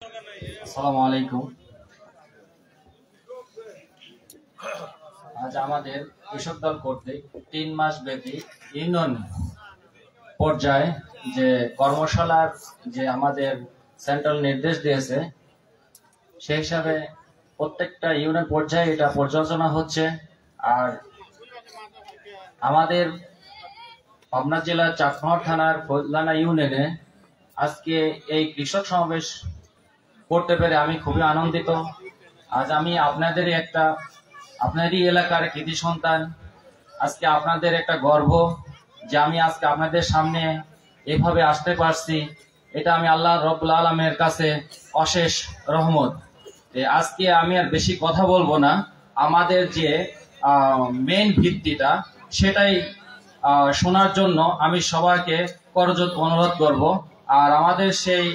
আসসালামু আলাইকুম। আজ আমাদের কৃষক দল কর্তৃক 3 মাস ব্যাপী ইউনিয়ন পর্যায়ে যে কর্মশালার যে আমাদের সেন্ট্রাল নির্দেশ দিয়েছে, সেই হিসাবে প্রত্যেকটা ইউনিয়ন পর্যায়ে এটা পর্যালোচনা হচ্ছে। আর আমাদের পাবনা জেলার চাটমোহর থানার ফজলানা ইউনিয়নে আজকে এই কৃষক সমাবেশ করতে পেরে আমি খুবই আনন্দিত। আজ আমি আপনাদেরই এলাকার কৃতি সন্তান। আজকে আপনাদের একটা গর্ব যে আমি আজকে আপনাদের সামনে এভাবে আসতে পারছি। এটা আমি আল্লাহ রব্বুল আলামিনের কাছে অশেষ রহমত। আজকে আমি আর বেশি কথা বলবো না, আমাদের যে মেইন ভিত্তিটা সেটাই শোনার জন্য আমি সবাইকে করজোড়ে অনুরোধ করব। আর আমাদের সেই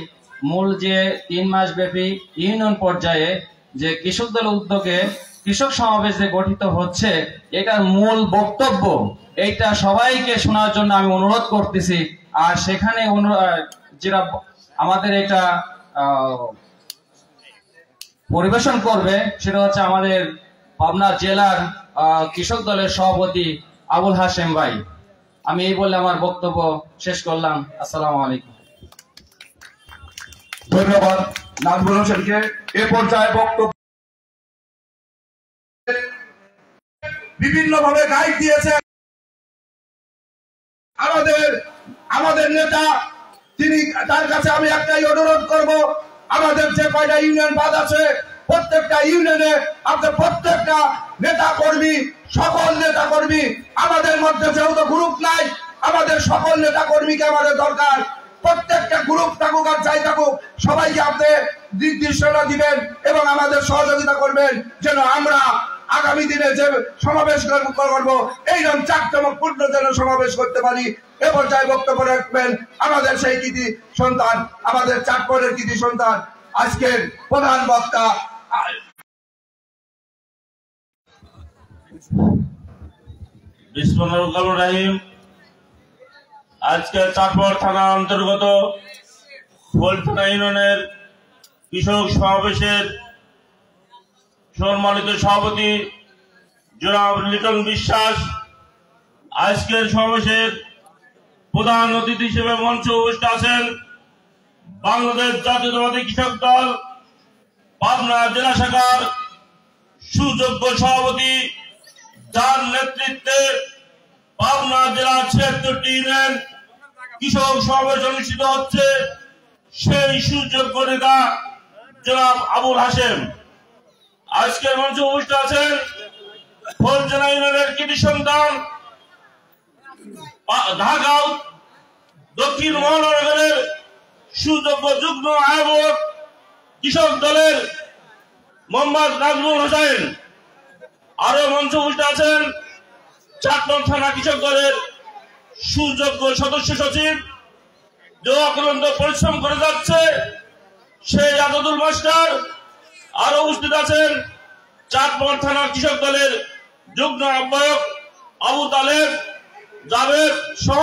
মূল যে 3 মাস ব্যাপী ইউনিয়ন পর্যায়ে যে কৃষক দল উদ্যোগে কৃষক সমাবেশ যে গঠিত হচ্ছে, এটার মূল বক্তব্য এইটা সবাইকে শোনার জন্য আমি অনুরোধ করতেছি। আর সেখানে যেটা আমাদের এটা পরিবেশন করবে সেটা হচ্ছে আমাদের পাবনা জেলার কৃষক দলের সভাপতি আবুল হাশেম ভাই। আমি এই বলে আমার বক্তব্য শেষ করলাম। আসসালামু আলাইকুম। ধন্যবাদ নাজমুল হোসেনকে। এ পর্যায়ে বক্তব্য বিভিন্ন ভাবে গাইড দিয়েছে আমাদের নেতা। তিনি তার কাছে আমি একটাই অনুরোধ করব, আমাদের যে কয়টা ইউনিয়ন বাদ আছে প্রত্যেকটা ইউনিয়নে আপনার প্রত্যেকটা নেতা কর্মী, সকল নেতা কর্মী, আমাদের মধ্যে যেহেতু গ্রুপ নাই, আমাদের সকল নেতা কর্মীকে আমাদের দরকার। প্রত্যেকটা গ্রুপ থাকুক আর যাই থাকুক, সবাইকে আপনি নির্দেশনা দিবেন এবং আমাদের সহযোগিতা করবেন যেন আমরা আগামী দিনে যে সমাবেশ করবো এইরকম চাকচমকপূর্ণ যেন সমাবেশ করতে পারি। এ পর্যায়ে বক্তব্য রাখবেন আমাদের সেই কৃতি সন্তান, আমাদের চাঁদপুরের কৃতি সন্তান, আজকের প্রধান বক্তা। বিসমিল্লাহির রহমানির রহিম। আজকে চাঁদপুর থানা অন্তর্গত ফুলতলা ইউনিয়নের কৃষক সমাবেশের সম্মানিত সভাপতি জনাব লিটন বিশ্বাস, আজকের সমাবেশের প্রধান অতিথি হিসেবে মঞ্চে উপস্থিত আছেন বাংলাদেশ জাতীয়তাবাদী কৃষক দল পাবনা জেলা শাখার সুযোগ্য সভাপতি, যার নেতৃত্বে পাবনা জেলার 76টি ইউনিয়ন কৃষক সমাবেশ অনুষ্ঠিত হচ্ছে, সেই সুযোগ্য নেতা জনাব আবুল হাশেম। আজকের মঞ্চে উপস্থিত আছেন ফজলানা ইউনিয়নের কৃতি সন্তান, ঢাকা দক্ষিণ মহানগরের সুযোগ্য যুগ্ম আহ্বায়ক কৃষক দলের মোহাম্মদ নাজমুল হোসেন। আরো মঞ্চে উপস্থিত আছেন চাঁদপুর থানা কৃষক দলের সুযোগ্য সদস্য সচিব, যে অক্লান্ত পরিশ্রম করে যাচ্ছে, সেই আজাদুল মাস্টার। আরো উপস্থিত আছেন চাঁদপুর থানা কৃষক দলের যুগ্ম আহ্বায়ক আবু তালেব, জাভেদ সহ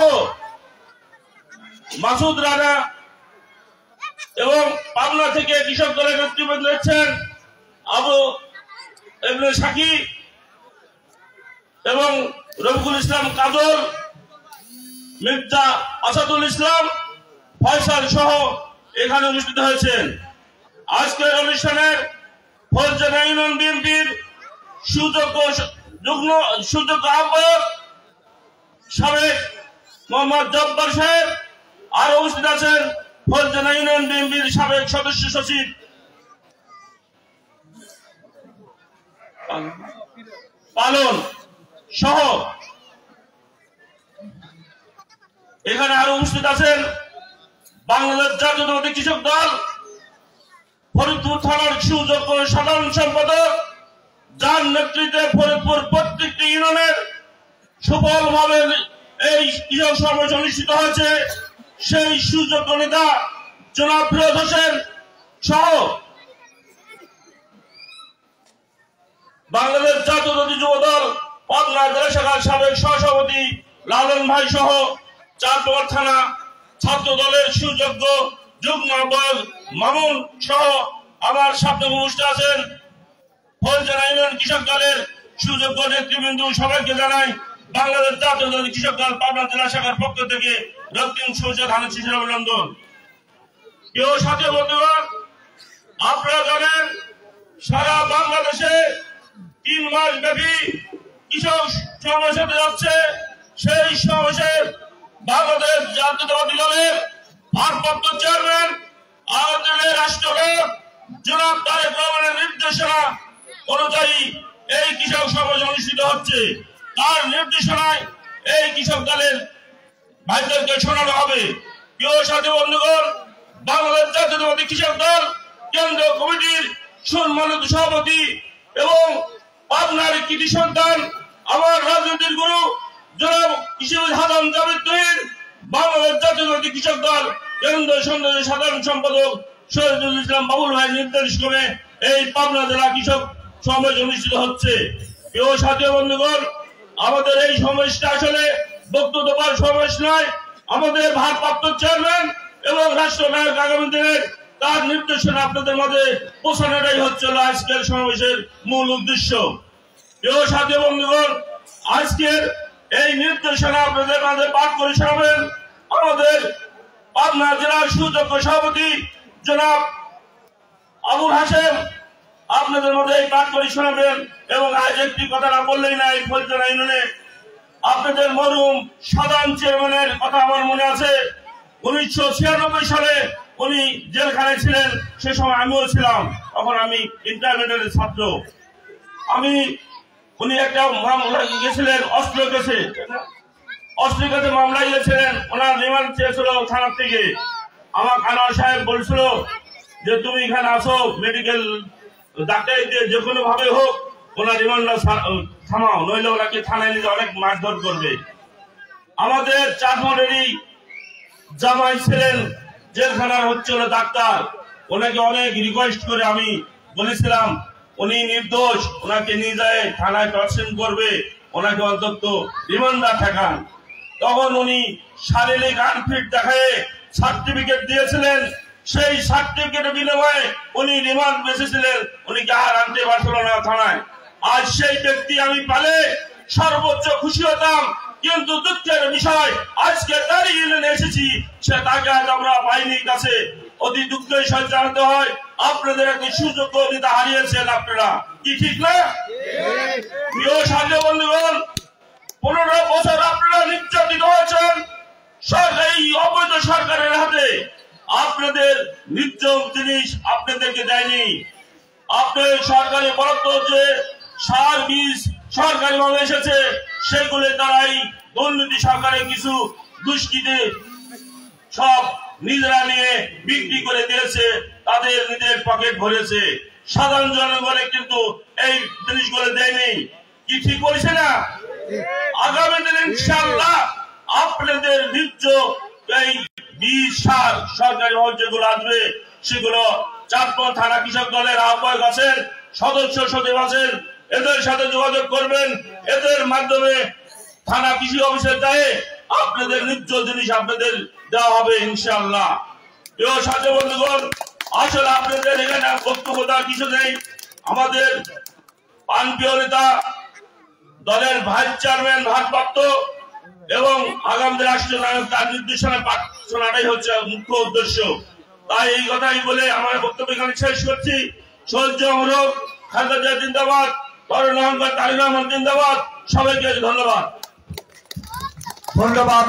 মাসুদ রানা, এবং পাবনা থেকে কৃষক দলের নেতৃবৃন্দ রয়েছেন আবু ইবনে সাকি এবং রফিকুল ইসলাম কাজল, মির্জা আসাদুল ইসলাম, ফয়সাল সহ এখানে অনুষ্ঠিত হয়েছেন। আজকের অনুষ্ঠানের ফজলানা ইউনিয়ন বিএনপির সুযোগ্য আহ্বায়ক সাবেক মোহাম্মদ জব্বার সাহেব। আরো উপস্থিত আছেন ফজলানা ইউনিয়ন বিএনপির সাবেক সদস্য সচিব পালন সহ এখানে আরো উপস্থিত আছেন বাংলাদেশ জাতীয়তাবাদী কৃষক দল ফরিদপুর থানার সুযোগ্য সাধারণ সম্পাদক, যার নেতৃত্বে ফরিদপুর প্রত্যেকটি ইউনিয়নের সফলভাবে এই কৃষক সমাবেশ অনুষ্ঠিত হয়েছে, সেই সুযোগ্য নেতা জনাব ফিরোজ হোসেন সহ বাংলাদেশ জাতীয়তাবাদী যুব দল পাবনা জেলা শাখার সাবেক সহসভাপতি লালন ভাই সহ চাঁদপুর থানা ছাত্র দলের সুযোগ্য যুগ্ম আহ্বায়ক মামুন সহ আমার সাথে উপস্থিত আছেন ফলজানা ইউনিয়ন কৃষক দলের সুযোগ্য নেতৃবৃন্দ সবাইকে জানাই বাংলাদেশ জাতীয়তাবাদী কৃষক দল পাবনা জেলা শাখার পক্ষ থেকে রক্তিম শুভেচ্ছা ধানের শীষের অভিনন্দন। কেউ সাথে বন্ধুগণ, আপনারা জানেন সারা বাংলাদেশে 3 মাস ব্যাপী কৃষক সমাবেশ হতে যাচ্ছে। সেই সমাবেশে বাংলাদেশ জাতীয়তাবাদী দলের ভারপ্রাপ্ত চেয়ারম্যান আমাদের রাষ্ট্রপতি জনাব তারেক রহমানের নির্দেশনা অনুযায়ী এই কৃষক সমাবেশ অনুষ্ঠিত হচ্ছে। তার নির্দেশনায় এই কৃষক দলের ভাইদেরকে শোনানো হবে। প্রিয় সাথী বন্ধুগণ, বাংলাদেশ জাতীয়তাবাদী কৃষক দল কেন্দ্রীয় কমিটির সম্মানিত সভাপতি এবং পাবনার কৃতি সন্তান আমার রাজনীতির গুরু জনাব কৃষিবিদ হাসান জাভেদ তহিদ, বাংলাদেশ জাতীয়তাবাদী কৃষক দল কেন্দ্রীয় সংসদের সাধারণ সম্পাদক শহীদুল ইসলাম বাবুল ভাই নির্দেশ করে এই পাবনা জেলা কৃষক সমাবেশ অনুষ্ঠিত হচ্ছে। প্রিয় সাথী বন্ধুগণ, আমাদের এই সমাবেশটা আসলে বক্তব্য দেওয়ার সমাবেশ নয়, আমাদের ভারপ্রাপ্ত চেয়ারম্যান এবং রাষ্ট্রনায়ক আগামী দিনের তার নির্দেশনা আপনাদের মাঝে পৌঁছানোটাই হচ্ছে আজকের সমাবেশের মূল উদ্দেশ্য। প্রিয় সাথী বন্ধুগণ, আজকের এই নির্দেশনা আপনাদের মাঝে পাঠ করে শোনাবেন আমাদের পাবনা জেলার সুযোগ্য সভাপতি জনাব আবুল হাশেম। আপনাদের মধ্যে এই পাঠ করে শোনাবেন এবং আজ একটি কথা না বললেই না, এই ফলজানা ইউনিয়নে আপনাদের মরহুম সাধারণ চেয়ারম্যানের কথা আমার মনে আছে। 1996 সালে উনি জেলখানায় ছিলেন, সে সময় আমিও ছিলাম, তখন আমি ইন্টারমিডিয়েটের ছাত্র। উনি একটা মামলা গেছিলেন অস্ত্র কেসে মামলা গিয়েছিলেন, ওনার রিমান্ড চেয়েছিল থানার থেকে। আমার আনোয়ার সাহেব বলছিল যে তুমি এখানে আসো, মেডিকেল ডাক্তার যে কোনো ভাবে হোক ওনার রিমান্ডটা থামাও, নইলে ওনাকে থানায় নিয়ে অনেক মারধর করবে। আমাদের চাঁদমোহনেরই জামাই ছিলেন জেলখানার হচ্ছিল ডাক্তার, ওনাকে অনেক রিকোয়েস্ট করে আমি বলেছিলাম উনি নির্দোষ, ওনাকে নিয়ে যায় থানায় টর্চার করবে, ওনাকে অন্তত রিমান্ডার ঠেকান। তখন উনি শারীরিক আনফিট দেখায় সার্টিফিকেট দিয়েছিলেন, সেই সার্টিফিকেটের বিনিময়ে উনি রিমান্ড বেঁচেছিলেন, উনিকে আর আনতে পারছিল না থানায়। আজ সেই ব্যক্তি আমি পালে সর্বোচ্চ খুশি হতাম, কিন্তু দুঃখের বিষয় আজকে তারই ইউনিয়নে এসেছি, সে তাকে আজ আমরা পাইনি কাছে। অতি দুঃখের সাথে জানাতে হয় আপনাদের একটি সুযোগ্য নেতা হারিয়েছেন আপনারা, কি ঠিক না? প্রিয় সাথী বন্ধুগণ, 15 বছর আপনারা নির্যাতিত হয়েছেন এই অবৈধ সরকারের হাতে। আপনাদের নিত্য জিনিস আপনাদেরকে দেয়নি। আপনার সরকারি বরাদ্দ যে সার বীজ সরকারি ভাবে এসেছে, সেগুলো তারাই দুর্নীতি সরকারের কিছু দুষ্কৃতী সব নিজেরা নিয়ে বিক্রি করে দিয়েছে, তাদের নিজের পকেট ভরেছে, সাধারণ জনগণে কিন্তু এই জিনিসগুলো দেয়নি। কি ঠিক বলছে না? আগামী দিনে ইনশাআল্লাহ আপনাদের নিত্য এই বীজ সার সরকারি ভাবে যেগুলো আসবে সেগুলো চাঁদপুর থানা কৃষক দলের আহ্বায়ক আছেন, সদস্য সচিব আছেন, এদের সাথে যোগাযোগ করবেন। এদের মাধ্যমে থানা কৃষি অফিসে যায় আপনাদের নিত্য জিনিস আপনাদের দেওয়া হবে ইনশাআল্লাহ। প্রিয় সাথী বন্ধুগণ, আসলে আপনাদের এখানে বক্তব্য দেওয়ার কিছু নেই। আমাদের প্রাণপ্রিয় নেতা দলের ভাইস চেয়ারম্যান ভারপ্রাপ্ত এবং আগামী রাষ্ট্রনায়ক তার নির্দেশনা পাঠ শোনাটাই হচ্ছে মুখ্য উদ্দেশ্য। তাই এই কথাই বলে আমার বক্তব্য এখানে শেষ করছি। সহ্য অমরক, খালেদা জিন্দাবাদ, তরুণ অহংকার তারিক রহমান জিন্দাবাদ। সবাইকে ধন্যবাদ। ধন্যবাদ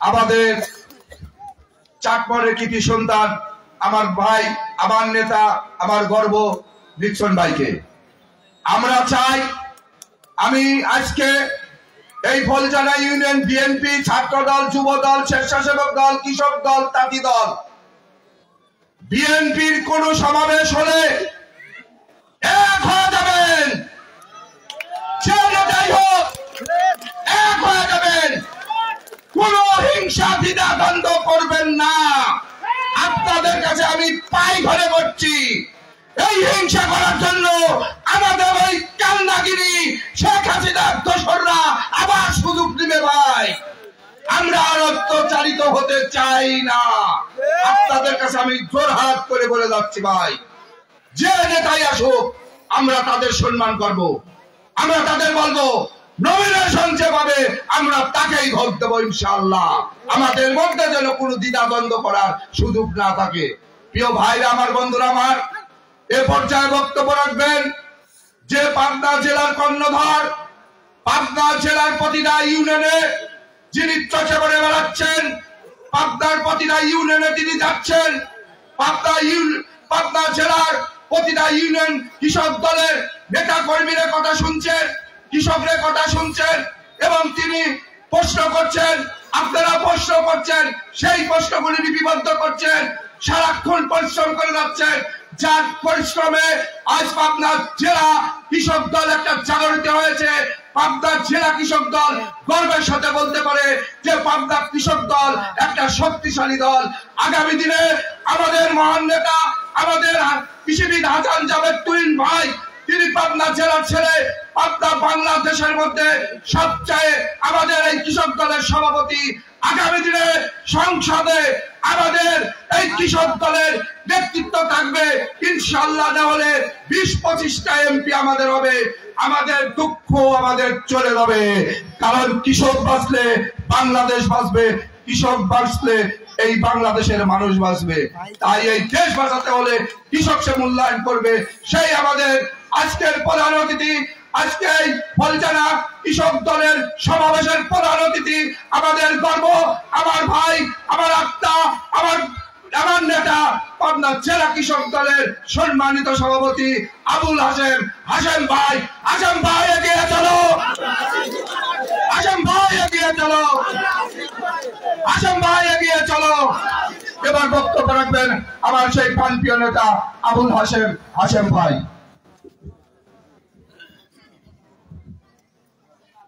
আমাদের চাটমোহরের কৃতি সন্তান, আমার ভাই, আমার নেতা, আমার গর্ব নিক্সন ভাইকে। আমরা চাই, আমি আজকে এই ফলজানা ইউনিয়ন বিএনপি, ছাত্র দল, যুব দল, স্বেচ্ছাসেবক দল, কৃষক দল, তাঁতি দল, বিএনপির কোন সমাবেশ হলে এক হয়ে যাবেন, যে নেতাই হোক এক হয়ে যাবেন, কোন হিংসা দ্বিধা দ্বন্দ্ব করবেন না। আপনাদের কাছে আমি পাই ঘরে করছি, এই হিংসা করার জন্য আমাদের ওই কান্নাগিরি শেখ হাসিনার দোসররা আবার সুযোগ দিবে ভাই। আমরা আর অত্যাচারিত হতে চাই না। আপনাদের কাছে আমি জোরহাট করে বলে যাচ্ছি ভাই, যে নেতাই আসুক আমরা তাদের সম্মান করব, আমরা তাদের বলবো নমিনেশন যে পাবে আমরা তাকেই ভোট দেবো ইনশাআল্লাহ। আমাদের মধ্যে যেন কোনো দ্বিধাদ্বন্দ্ব করার সুযোগ না থাকে। প্রিয় ভাইরা আমার, বন্ধুরা আমার, এ পর্যায়ে বক্তব্য রাখবেন যে পাবনা জেলার কর্ণধার, পাবনা জেলার প্রতিটা ইউনিয়নে যিনি চর্চা করে বেড়াচ্ছেন, পাবনার প্রতিটা ইউনিয়নে তিনি যাচ্ছেন, পাবনা জেলার প্রতিটা ইউনিয়ন কৃষক দলের নেতা কর্মীরা কথা শুনছেন, কৃষকদের কথা শুনছেন এবং তিনি প্রশ্ন করছেন, আপনারা প্রশ্ন করছেন, সেই প্রশ্নগুলি লিপিবদ্ধ করছেন, সারাক্ষণ পরিশ্রম করে যাচ্ছেন, যার পরিশ্রমে আজ পাবনা জেলা কৃষক দল একটা জাগরিত হয়েছে। পাবনা জেলা কৃষক দল গর্বের সাথে বলতে পারে যে পাবনা কৃষক দল একটা শক্তিশালী দল। আগামী দিনে আমাদের মহান নেতা, আমাদের কৃষিবিদ হাসান জাভেদ তুহিন ভাই, তিনি পাবনা জেলার ছেলে, পাবনা বাংলাদেশের মধ্যে সবচেয়ে আমাদের এই কৃষক দলের সভাপতি। আগামী দিনে সংসদে আমাদের এই কৃষক দলের নেতৃত্ব থাকবে ইনশাআল্লাহ। না হলে 20-25টা এমপি আমাদের হবে। আমাদের দুঃখ আমাদের চলে যাবে, কারণ কৃষক বাঁচলে বাংলাদেশ বাঁচবে, কৃষক বাঁচলে এই বাংলাদেশের মানুষ বাঁচবে। তাই এই দেশ বাঁচাতে হলে কৃষক সে মূল্যায়ন করবে। সেই আমাদের আজকের প্রধান অতিথি, আজকে এই ফলজানা কৃষক দলের সমাবেশের প্রধান অতিথি, আমাদের গর্ব, আমার ভাই, আমার আত্মা, আমার নেতা, পাবনা জেলা কৃষক দলের সম্মানিত সভাপতি আবুল হাশেম, হাশেম ভাই। হাশেম ভাই এগিয়ে চলো, হাশেম ভাই এগিয়ে চলো, হাশেম ভাই এগিয়ে চলো। এবার বক্তব্য রাখবেন আমার সেই প্রাণপ্রিয় নেতা আবুল হাশেম, হাশেম ভাই।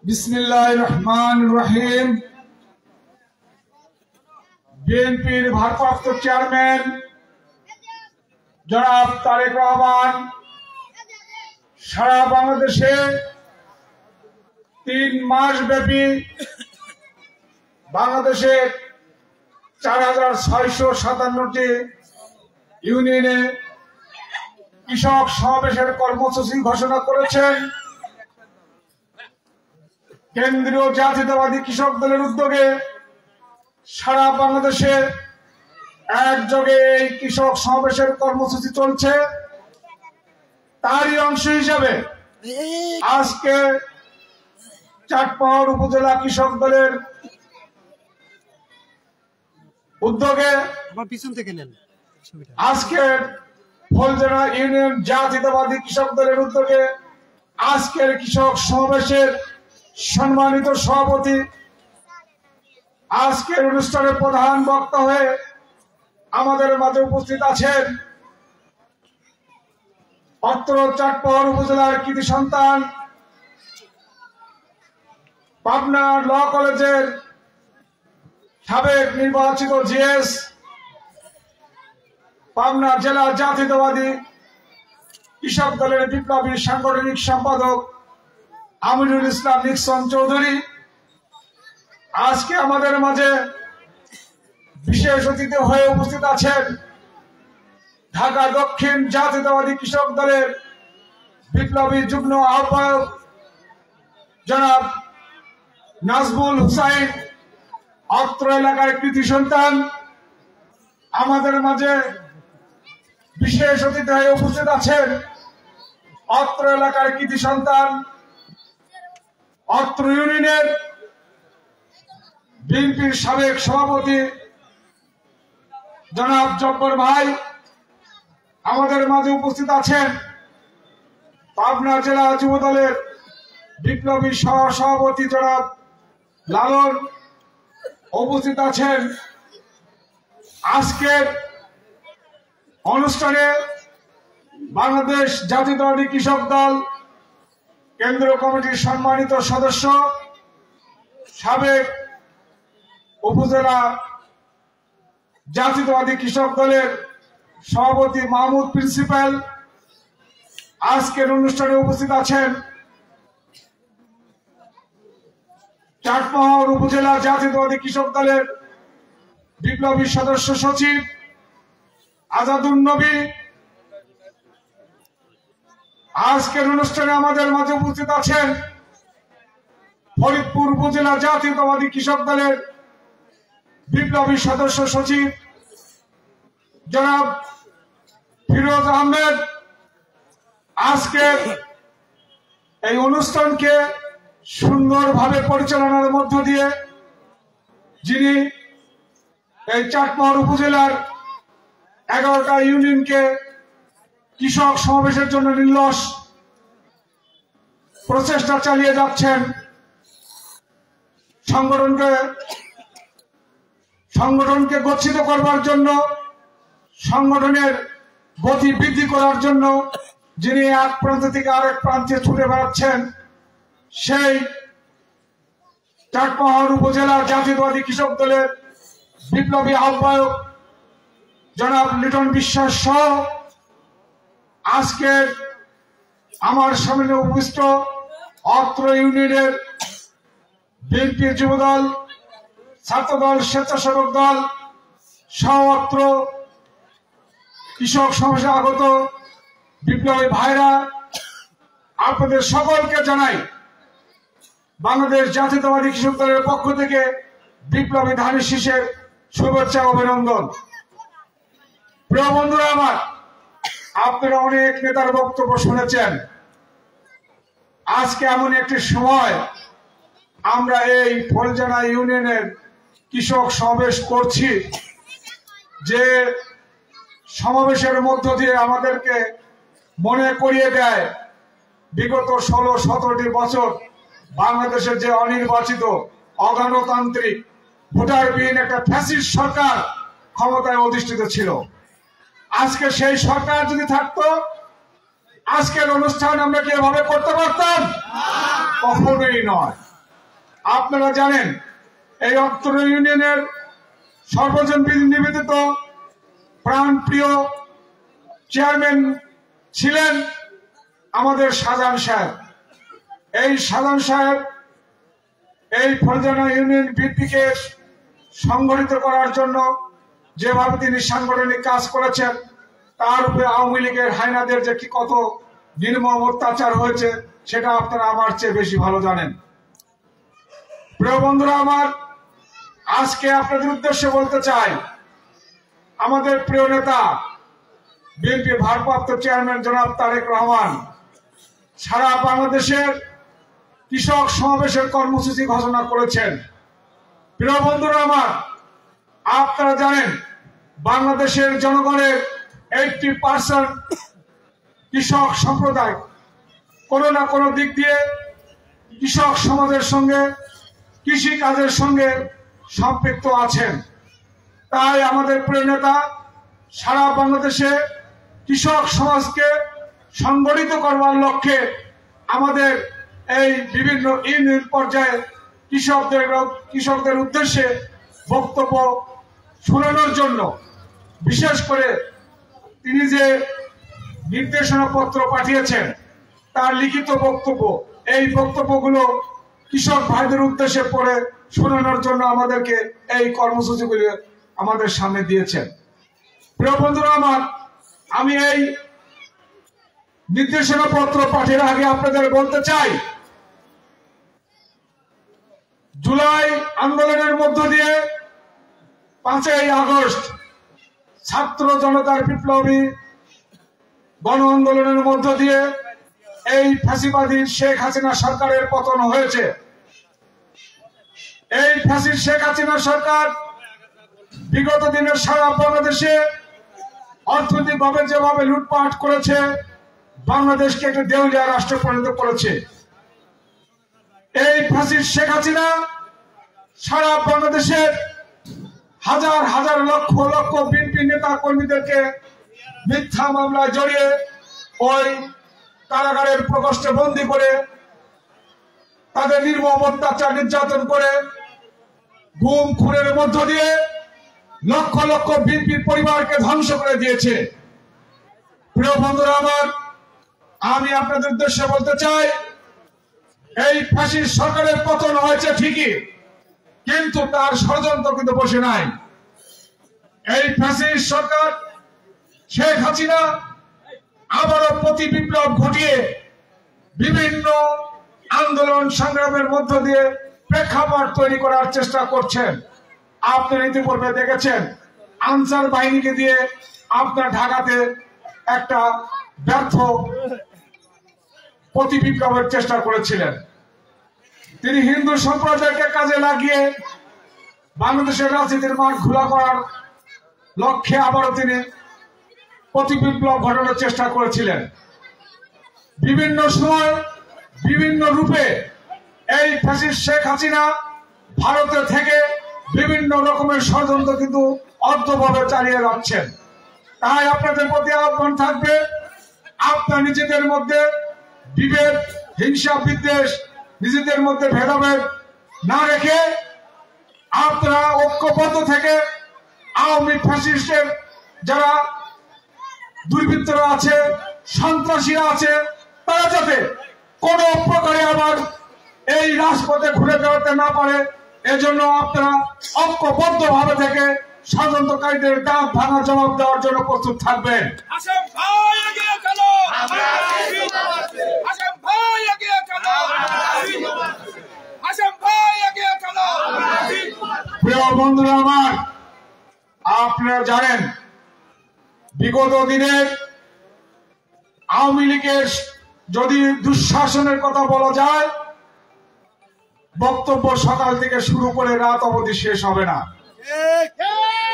বিসমিল্লাহির রহমানির রহিম। বিএনপির ভারপ্রাপ্ত চেয়ারম্যান জনাব তারেক রহমান সারা বাংলাদেশে 3 মাস ব্যাপী বাংলাদেশের 4657টি ইউনিয়নে কৃষক সমাবেশের কর্মসূচি ঘোষণা করেছেন। কেন্দ্রীয় জাতীয়তাবাদী কৃষক দলের উদ্যোগে সারা বাংলাদেশে একযোগে এই কৃষক সমাবেশের কর্মসূচি চলছে। তারই অংশ হিসাবে আজকে চাটপাহাড় উপজেলা কৃষক দলের উদ্যোগে আজকে ফলজানা ইউনিয়ন জাতীয়তাবাদী কৃষক দলের উদ্যোগে আজকের কৃষক সমাবেশের সম্মানিত সভাপতি, আজকের অনুষ্ঠানের প্রধান বক্তা হয়ে আমাদের মাঝে উপস্থিত আছেন অত্র চাটপাহাড় উপজেলার কৃতি সন্তান, পাবনা ল কলেজের সাবেক নির্বাচিত জিএস, পাবনা জেলা জাতীয়তাবাদী কৃষক দলের বিপ্লবী সাংগঠনিক সম্পাদক আমিনুল ইসলাম নিক্সন চৌধুরী। আজকে আমাদের মাঝে বিশেষ অতিথি হয়ে উপস্থিত আছেন ঢাকা দক্ষিণ জাতীয়তাবাদী কৃষক দলের বিপ্লবী যুগ্ম আহ্বায়ক জনাব নাজবুল হুসাইন, অত্র এলাকার কৃতি সন্তান। আমাদের মাঝে বিশেষ অতিথি হয়ে উপস্থিত আছেন অত্র এলাকার কৃতি সন্তান, অত্র ইউনিয়নের বিএনপির সাবেক সভাপতি জনাব জব্বর ভাই। আমাদের মাঝে উপস্থিত আছেন পাবনা জেলা যুব দলের বিপ্লবী সহ সভাপতি জনাব লালন। উপস্থিত আছেন আজকের অনুষ্ঠানে বাংলাদেশ জাতীয়তাবাদী কৃষক দল কেন্দ্রীয় কমিটির সম্মানিত সদস্য, সাবেক উপজেলা জাতীয়তাবাদী কৃষক দলের সভাপতি মাহমুদ প্রিন্সিপাল। আজকের অনুষ্ঠানে উপস্থিত আছেন চাটমোহর উপজেলা জাতীয়তাবাদী কৃষক দলের বিপ্লবী সদস্য সচিব আজাদুন নবী আজকের অনুষ্ঠানে আমাদের মাঝে উপস্থিত আছেন ফরিদপুর উপজেলা জাতীয়তাবাদী কৃষক দলের বিপ্লবী সদস্য সচিব জনাব ফিরোজ আহমেদ। আজকের এই অনুষ্ঠানকে সুন্দরভাবে পরিচালনার মধ্য দিয়ে যিনি এই চাটমোহর উপজেলার 11টা ইউনিয়নকে কৃষক সমাবেশের জন্য নির্লস প্রচেষ্টা চালিয়ে যাচ্ছেন, সংগঠনকে গচ্ছিত করবার জন্য, সংগঠনের গতি বৃদ্ধি করার জন্য যিনি এক প্রান্ত থেকে আরেক প্রান্তে ছুটে বেড়াচ্ছেন, সেই চাটমোহর উপজেলা জাতীয়তাবাদী কৃষক দলের বিপ্লবী আহ্বায়ক জনাব লিটন বিশ্বাস সহ আজকের আমার সামনে উপস্থিত অত্র ইউনিয়নের বিএনপি যুবদল, ছাত্রদল, স্বেচ্ছাসেবক দল সহ অত্র কৃষক সমাবেশে আগত বিপ্লবী ভাইরা, আপনাদের সকলকে জানাই বাংলাদেশ জাতীয়তাবাদী কৃষক দলের পক্ষ থেকে বিপ্লবী ধানের শীষের শুভেচ্ছা অভিনন্দন। প্রিয় বন্ধুরা আমার, আপনারা অনেক নেতার বক্তব্য শুনেছেন। আজকে এমন একটি সময় আমরা এই ফলজানা ইউনিয়নের কৃষক সমাবেশ করছি যে সমাবেশের মধ্য দিয়ে আমাদেরকে মনে করিয়ে দেয় বিগত 16-17টি বছর বাংলাদেশের যে অনির্বাচিত অগণতান্ত্রিক ভোটারবিহীন একটা ফ্যাসিস্ট সরকার ক্ষমতায় অধিষ্ঠিত ছিল। আজকে সেই সরকার যদি থাকতো আজকের অনুষ্ঠান আমরা কি এভাবে করতে পারতাম? কখনোই নয়। আপনারা জানেন এই অত্র ইউনিয়নের সর্বজন নিবেদিত প্রাণপ্রিয় চেয়ারম্যান ছিলেন আমাদের শাহজাহান সাহেব। এই শাহজাহান সাহেব এই ফলজানা ইউনিয়ন ভিত্তিকে সংগঠিত করার জন্য যেভাবে তিনি সাংগঠনিক কাজ করেছেন, তার উপরে আওয়ামী লীগের হায়নাদের যে কি কত নির্মম অত্যাচার হয়েছে সেটা আপনারা আমার চেয়ে বেশি ভালো জানেন। প্রিয় বন্ধুরা আমার, আজকে আপনাদের উদ্দেশ্যে বলতে চাই, আমাদের প্রিয় নেতা বিএনপি ভারপ্রাপ্ত চেয়ারম্যান জনাব তারেক রহমান সারা বাংলাদেশের কৃষক সমাবেশের কর্মসূচি ঘোষণা করেছেন। প্রিয় বন্ধুরা আমার, আপনারা জানেন বাংলাদেশের জনগণের 80% কৃষক সম্প্রদায় কোনো না কোনো দিক দিয়ে কৃষক সমাজের সঙ্গে, কৃষি কাজের সঙ্গে সম্পৃক্ত আছেন। তাই আমাদের প্রিয় নেতা সারা বাংলাদেশে কৃষক সমাজকে সংগঠিত করবার লক্ষ্যে আমাদের এই বিভিন্ন ইউনিয়ন পর্যায়ে কৃষকদের উদ্দেশ্যে বক্তব্য শোনানোর জন্য বিশেষ করে তিনি যে নির্দেশনা পত্র পাঠিয়েছেন তার লিখিত বক্তব্য, এই বক্তব্যগুলো কৃষক ভাইদের উদ্দেশ্যে পড়ে শোনানোর জন্য আমাদেরকে এই কর্মসূচিগুলি আমাদের সামনে দিয়েছেন। প্রিয় বন্ধুরা আমার, আমি এই নির্দেশনা পত্র পাঠের আগে আপনাদের বলতে চাই, জুলাই আন্দোলনের মধ্য দিয়ে 5ই আগস্ট ছাত্র জনতার বিপ্লবী গণ আন্দোলনের মধ্য দিয়ে এই ফ্যাসিবাদী শেখ হাসিনা সরকারের পতন হয়েছে। এই ফ্যাসিস্ট শেখ হাসিনা সরকার বিগত দিনের সারা বাংলাদেশে অর্থনৈতিকভাবে যেভাবে লুটপাট করেছে, বাংলাদেশকে একটা দেউলিয়া রাষ্ট্র পরিণত করেছে। এই ফ্যাসিস্ট শেখ হাসিনা সারা বাংলাদেশের হাজার হাজার লক্ষ লক্ষ বিএনপি নেতা কর্মীদেরকে মিথ্যা মামলায় জড়িয়ে ওই কারাগারের প্রকোষ্ঠে বন্দী করে তাদের নির্মম অত্যাচার নির্যাতন করে গুম খুনের মধ্য দিয়ে লক্ষ লক্ষ বিএনপির পরিবারকে ধ্বংস করে দিয়েছে। প্রিয় বন্ধুরা আমার, আমি আপনাদের উদ্দেশ্যে বলতে চাই, এই ফ্যাসিস্ট সরকারের পতন হয়েছে ঠিকই, কিন্তু তার ষড়যন্ত্র কিন্তু বসে নাই। এই ফ্যাসিস্ট সরকার শেখ হাসিনা আবারও প্রতি বিপ্লব ঘটিয়ে বিভিন্ন আন্দোলন সংগ্রামের মধ্য দিয়ে প্রেক্ষাপট তৈরি করার চেষ্টা করছেন। আপনারা ইতিপূর্বে দেখেছেন আনসার বাহিনীকে দিয়ে আপনার ঢাকাতে একটা ব্যর্থ প্রতি বিপ্লবের চেষ্টা করেছিলেন। তিনি হিন্দু সম্প্রদায়কে কাজে লাগিয়ে বাংলাদেশের রাজনীতির মাঠ খোলা করার লক্ষ্যে আবারও তিনি প্রতি বিপ্লব ঘটানোর চেষ্টা করেছিলেন। বিভিন্ন সময় বিভিন্ন রূপে এই ফ্যাসিস্ট শেখ হাসিনা ভারতে থেকে বিভিন্ন রকমের ষড়যন্ত্র কিন্তু অর্ধভাবে চালিয়ে যাচ্ছেন। তাই আপনাদের প্রতি আহ্বান থাকবে, আপনার নিজেদের মধ্যে বিভেদ, হিংসা, বিদ্বেষ, নিজেদের মধ্যে ভেদাভেদ না রেখে আপনারা ঐক্যবদ্ধ থেকে আওয়ামী ফ্যাসিস্টের যারা দুর্বৃত্তরা আছে, সন্ত্রাসীরা আছে, তারা যাতে কোন প্রকারে আবার এই রাজপথে ঘুরে বেড়াতে না পারে, এজন্য আপনারা ঐক্যবদ্ধ ভাবে থেকে ষড়যন্ত্রকারীদের দাঁত ভাঙা জবাব দেওয়ার জন্য প্রস্তুত থাকবেন। প্রিয় বন্ধুরা আমার, আপনারা জানেন বিগত দিনের আওয়ামী লীগের যদি দুঃশাসনের কথা বলা যায়, বক্তব্য সকাল থেকে শুরু করে রাত অবধি শেষ হবে না।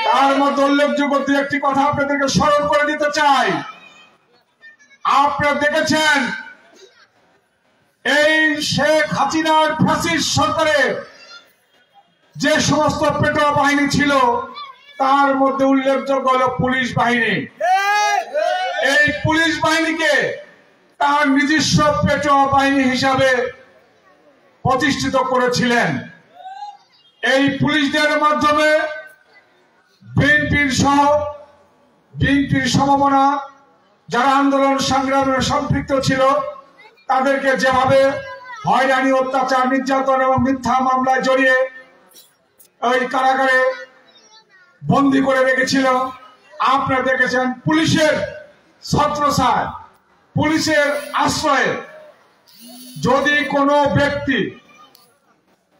তার মধ্যে উল্লেখযোগ্য দু একটি কথা আপনাদেরকে স্মরণ করে দিতে চাই। আপনারা দেখেছেন এই শেখ হাসিনার ফ্যাসিস্ট সরকারের যে সমস্ত পেটোয়া বাহিনী ছিল, তার মধ্যে উল্লেখযোগ্য হল পুলিশ বাহিনী। এই পুলিশ বাহিনীকে তার নিজস্ব পেটোয়া বাহিনী হিসাবে প্রতিষ্ঠিত করেছিলেন। এই পুলিশদের মাধ্যমে বিএনপির সমমনা যারা আন্দোলন সংগ্রামে সম্পৃক্ত ছিল তাদেরকে যেভাবে হয়রানি, অত্যাচার, নির্যাতন এবং মিথ্যা মামলায় জড়িয়ে ওই কারাগারে বন্দী করে রেখেছিল, আপনারা দেখেছেন পুলিশের ছত্রছায়ায়, পুলিশের আশ্রয়ে যদি কোনো ব্যক্তি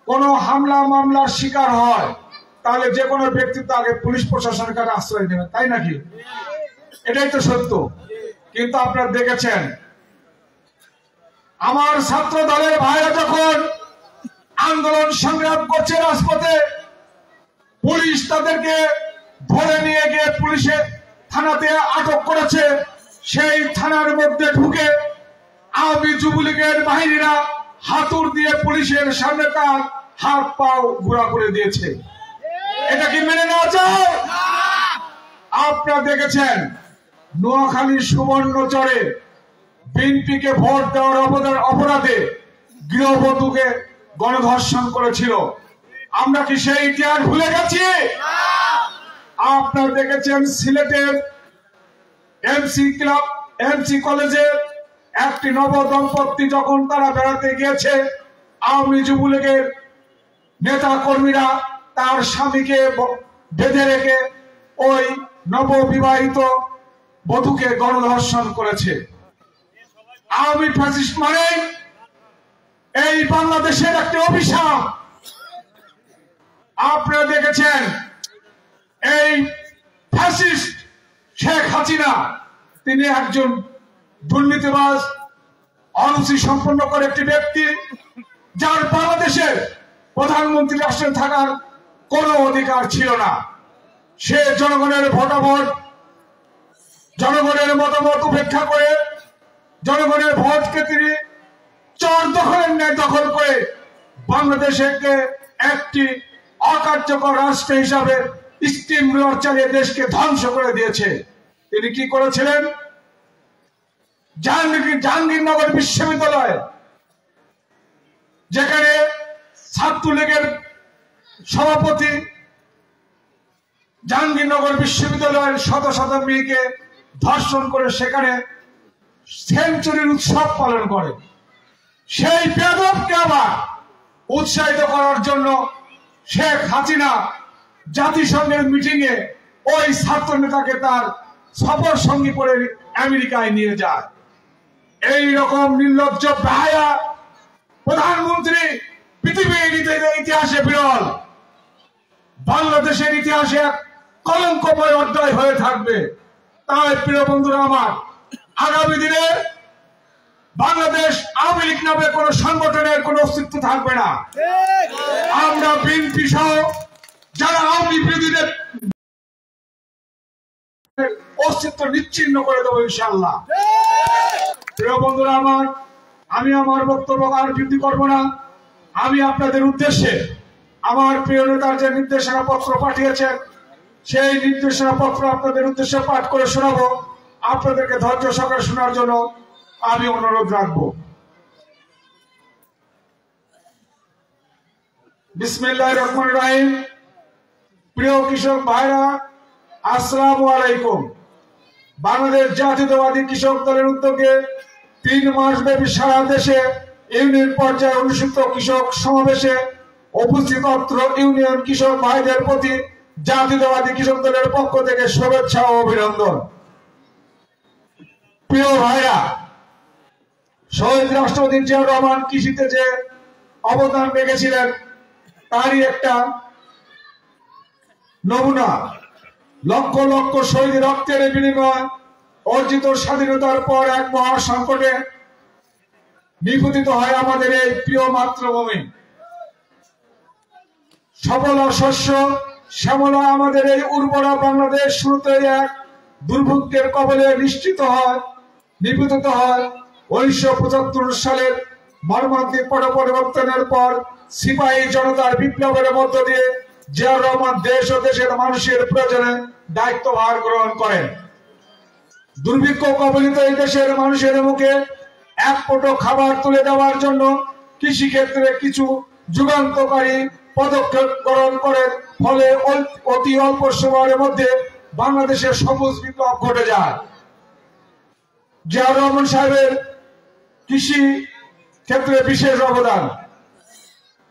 কোনো হামলা মামলার শিকার হয়, তাহলে যে কোনো ব্যক্তি তো আগে পুলিশ প্রশাসনের কাছে আশ্রয় নেবে, তাই নাকি? এটাই তো সত্য। কিন্তু আপনারা দেখেছেন আমার ছাত্র দলের ভাইরা যখন আন্দোলন সংগ্রাম করছে রাজপথে, পুলিশ তাদেরকে ধরে নিয়ে গিয়ে পুলিশের থানাতে আটক করেছে। সেই থানার মধ্যে ঢুকে আওয়ামী যুবলীগের বাহিনীরা হাতুড় দিয়ে পুলিশের সামনে তার হাত পাও গুঁড়া করে দিয়েছে। এটা কি মেনে নেওয়া যায়? আপনারা দেখেছেন নোয়াখালীর সুবর্ণচরে বিএনপিকে ভোট দেওয়ার অপরাধে গৃহবধূকে গণধর্ষণ করেছিল। আমরা কি সেই ইতিহাস ভুলে গেছি? আপনারা দেখেছেন সিলেটের এমসি কলেজে একটি নব দম্পতি যখন তারা বেড়াতে গিয়েছে, আওয়ামী যুবলীগের নেতা কর্মীরা তার স্বামীকে বেঁধে রেখে ওই নববিবাহিত বধূকে গণধর্ষণ করেছে। আওয়ামী ফ্যাসিস্ট মানে এই বাংলাদেশের একটি অভিশাপ। আপনারা দেখেছেন এই ফ্যাসিস্ট শেখ হাসিনা, তিনি একজন দুর্নীতিবাজ, অরুচি সম্পন্ন করে একটি ব্যক্তি, যার বাংলাদেশের প্রধানমন্ত্রী রাষ্ট্রে থাকার কোনো অধিকার ছিল না। সে জনগণের ভোটাভোট, জনগণের মতামত উপেক্ষা করে জনগণের ভোটকে তিনি চর দখলের ন্যায় দখল করে বাংলাদেশকে একটি অকার্যকর রাষ্ট্র হিসাবে স্টিম রোলার চালিয়ে দেশকে ধ্বংস করে দিয়েছে। তিনি কি করেছিলেন? জাহাঙ্গীরনগর বিশ্ববিদ্যালয়, যেখানে ছাত্রলীগের সভাপতি জাহাঙ্গীরনগর বিশ্ববিদ্যালয়ের শত শত মেয়েকে ধর্ষণ করে সেখানে সেঞ্চুরির উৎসব পালন করে, সেই বেয়াদবকে আবার উৎসাহিত করার জন্য শেখ হাসিনা জাতিসংঘের মিটিংয়ে ওই ছাত্র নেতাকে তার সফর সঙ্গী করে আমেরিকায় নিয়ে যায়। এই রকম নির্লজ্জ বেহায়া প্রধানমন্ত্রী পৃথিবীর ইতিহাসে বিরল, বাংলাদেশের ইতিহাসে এক কলঙ্কময় অধ্যায় হয়ে থাকবে। তাই প্রিয় বন্ধুরা আমার, আগামী দিনে বাংলাদেশ আওয়ামী লীগ নামে কোন সংগঠনের কোন অস্তিত্ব থাকবে না। আমরা বিএনপি সহ যারা আওয়ামী বিরোধীদের অস্তিত্ব নিচ্ছিন্ন করে দেবো ইনশাআল্লাহ। প্রিয় বন্ধুরা আমার, আমি আমার বক্তব্য আর বৃদ্ধি করবো না। আমি আপনাদের উদ্দেশ্যে আমার প্রিয় নেতার যে নির্দেশনা পত্র পাঠিয়েছেন সেই নির্দেশনা পত্র আপনাদের উদ্দেশ্যে পাঠ করে শোনাবো। আপনাদেরকে ধৈর্য সহকারে শোনার জন্য আমি অনুরোধ রাখবো। বিসমিল্লাহির রহমানির রহিম। প্রিয় কৃষক ভাইরা, আসসালামু আলাইকুম। বাংলাদেশ জাতীয়তাবাদী কৃষক দলের উদ্যোগে 3 মাস ব্যাপী সারা দেশে ইউনিয়ন পর্যায়ে অনুষ্ঠিত কৃষক সমাবেশে উপস্থিত অত্র ইউনিয়ন কৃষক ভাইদের প্রতি জাতীয়তাবাদী কৃষক দলের পক্ষ থেকে শুভেচ্ছা ও অভিনন্দন। প্রিয় ভাইরা, শহীদ রাষ্ট্রপতি জিয়াউর রহমান কৃষিতে যে অবদান রেখেছিলেন তারই একটা নমুনা। লক্ষ লক্ষ শহীদ রক্তের বিনিময় অর্জিত স্বাধীনতার পর এক মহা সংকটে নিপতিত হয় আমাদের এই প্রিয় মাতৃভূমি। সফলা শস্য শ্যামলা আমাদের এই উর্বরা বাংলাদেশ শুরুতে এক দুর্ভিক্ষের কবলে নিপতিত হয় 1975 সালের মর্মান্তিক পট পরিবর্তনের পর সিপাহী জনতার বিপ্লবের মধ্য দিয়ে জিয়াউর রহমান দেশ ও দেশের মানুষের প্রয়োজনে দায়িত্বভার গ্রহণ করেন। দুর্ভিক্ষ কবলিত এই দেশের মানুষের মুখে এক মুঠো খাবার তুলে দেওয়ার জন্য কৃষি ক্ষেত্রে কিছু যুগান্তকারী পদক্ষেপ গ্রহণ করেন। ফলে অতি অল্প সময়ের মধ্যে বাংলাদেশের সবুজ বিপ্লব ঘটে যায়। জিয়াউর রহমান সাহেবের কৃষি ক্ষেত্রে বিশেষ অবদান।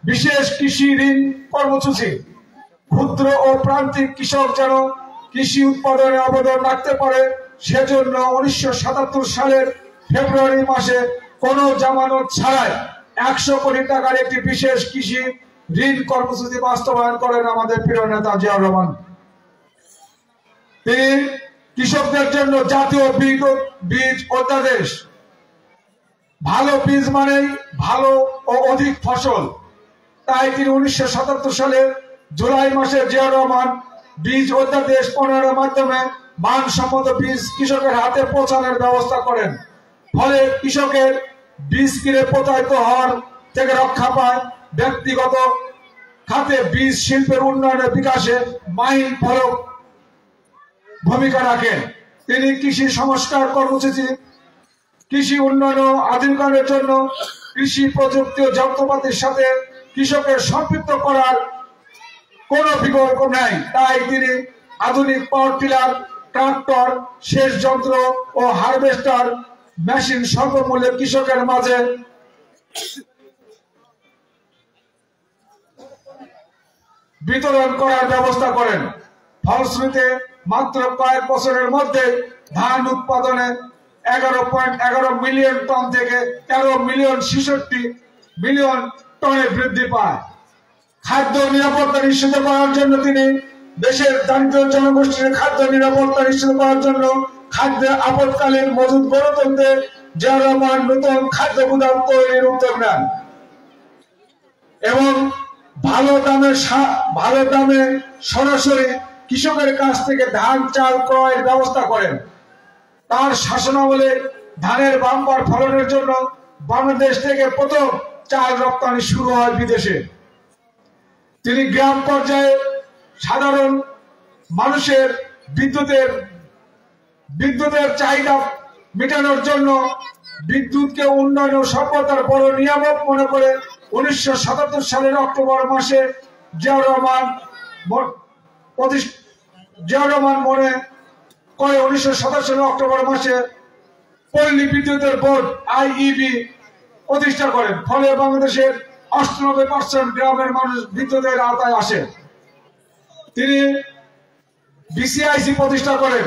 বিশেষ কৃষি ঋণ কর্মসূচি ক্ষুদ্র ও প্রান্তিক কৃষক যেন কৃষি উৎপাদনে অবদান রাখতে পারে সেজন্য 1977 সালের ফেব্রুয়ারি মাসে কোনো জামানত ছাড়াই 100 কোটি টাকার একটি বিশেষ কৃষি ঋণ কর্মসূচি বাস্তবায়ন করেন আমাদের প্রিয় নেতা জিয়াউর রহমান। তিনি কৃষকদের জন্য জাতীয় বীজ অধ্যাদেশ, ভালো বীজ মানেই ভালো ও অধিক ফসল, তাই তিনি 1977 সালের জুলাই মাসে জিয়াউর রহমান বীজ অধ্যাদেশ 15 মাধ্যমে মানসম্মত বীজ কৃষকের হাতে পৌঁছানোর ব্যবস্থা করেন। ফলে কৃষকের বীজ কিনে প্রতারিত হওয়ার থেকে রক্ষা পায়। ব্যক্তিগত খাতে বীজ শিল্পের উন্নয়নের বিকাশে মাইল ফলক ভূমিকা রাখেন। তিনি কৃষি সংস্কার কর্মসূচি, কৃষি উন্নয়ন ও আধুনিকায়নের জন্য কৃষি প্রযুক্তি ও যন্ত্রপাতির সাথে কৃষকের সম্পৃক্ত করার কোন বিকল্প নাই। তাই তিনি আধুনিক পাওয়ার টিলার, ট্রাক্টর, সেচ যন্ত্র ও হারভেস্টার মেশিন স্বল্পমূল্যে কৃষকের মাঝে বিতরণ করার ব্যবস্থা করেন। ফলশ্রুতিতে মাত্র কয়েক বছরের মধ্যে ধান উৎপাদনে 11.11 মিলিয়ন টন থেকে 13.66 মিলিয়ন টনে বৃদ্ধি পায়। খাদ্য নিরাপত্তা নিশ্চিত করার জন্য তিনি দেশের দরিদ্র জনগোষ্ঠীর খাদ্য নিরাপত্তা নিশ্চিত করার জন্য খাদ্যের আপৎকালীন মজুদ গণতন্ত্রে জিয়াউর রহমান নতুন খাদ্য গুদাম তৈরির উদ্যোগ নেন এবং ভালো দামে সরাসরি কৃষকের কাছ থেকে ধান চাল ক্রয়ের ব্যবস্থা করেন। তার শাসনামলে ধানের বাম্পার ফলনের জন্য বাংলাদেশ থেকে প্রথম চাল রপ্তানি শুরু হয় বিদেশে। তিনি গ্রাম পর্যায়ে সাধারণ মানুষের বিদ্যুতের চাহিদা মেটানোর জন্য বিদ্যুৎকে উন্নয়ন ও সভ্যতার বড় নিয়ামক মনে করে 1977 সালের অক্টোবর মাসে জিয়াউর রহমান মনে করে 1977 সালের অক্টোবর মাসে পল্লী বিদ্যুতের বোর্ড IEB প্রতিষ্ঠা করেন। ফলে বাংলাদেশের 98% গ্রামের মানুষ বিদ্যুতের আওতায় আসে। তিনি বিসিআইসি প্রতিষ্ঠা করেন।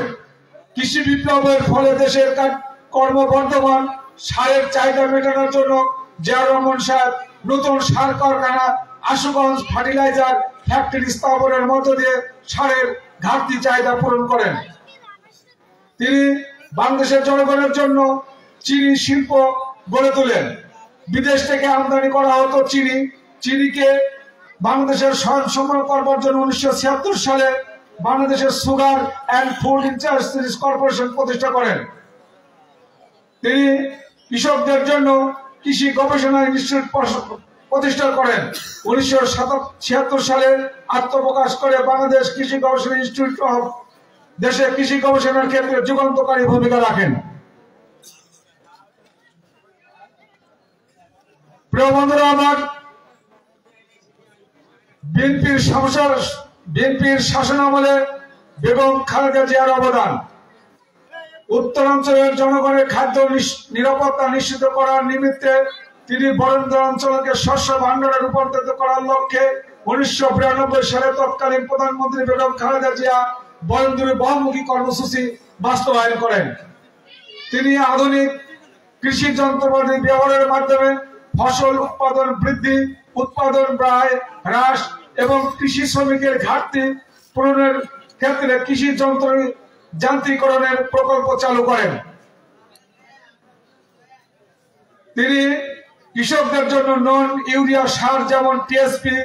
কৃষি বিপ্লবের ফলে দেশের কর্মবর্ধমান সারের চাহিদা মেটানোর জন্য জিয়াউর রহমান সাহেব নতুন সার কারখানা আশুগঞ্জ ফার্টিলাইজার ফ্যাক্টরি স্থাপনের মধ্য দিয়ে সারের ঘাটতি চাহিদা পূরণ করেন। তিনি বাংলাদেশের জনগণের জন্য চিনি শিল্প গড়ে তোলেন। বিদেশ থেকে আমদানি করা হতো চিনিকে বাংলাদেশের স্বয়ংসম্পূর্ণ করবার জন্য 1976 সালে বাংলাদেশের sugar and food industries corporation প্রতিষ্ঠা করেন। তিনি কৃষকদের জন্য কৃষি গবেষণা ইনস্টিটিউট প্রতিষ্ঠা করেন। 1976 সালে আত্মপ্রকাশ করে বাংলাদেশ কৃষি গবেষণা ইনস্টিটিউট অফ দেশে কৃষি গবেষণার ক্ষেত্রে যুগান্তকারী ভূমিকা রাখেন। প্রিয় বন্ধুরা আমার, বিএনপির শাসনামলে বেগম খালেদা জিয়ার অবদান। উত্তরাঞ্চলের জনগণের খাদ্য নিরাপত্তা নিশ্চিত করার নিমিত্তে তিনি বরেন্দ্র অঞ্চলকে শস্য ভাণ্ডারে রূপান্তরিত করার লক্ষ্যে 1992 সালে তৎকালীন প্রধানমন্ত্রী বেগম খালেদা জিয়া বরেন্দ্রে বহুমুখী কর্মসূচি বাস্তবায়ন করেন। তিনি আধুনিক কৃষি যন্ত্রপাতি ব্যবহারের মাধ্যমে ফসল উৎপাদন বৃদ্ধি, উৎপাদন ব্যয় হ্রাস এবং কৃষি শ্রমিকের ঘাটতি পূরণের ক্ষেত্রে কৃষি যন্ত্র যান্ত্রিকরণের প্রকল্প চালু করেন। তিনি কৃষকদের জন্য নন ইউরিয়া সার যেমন টিএসপি,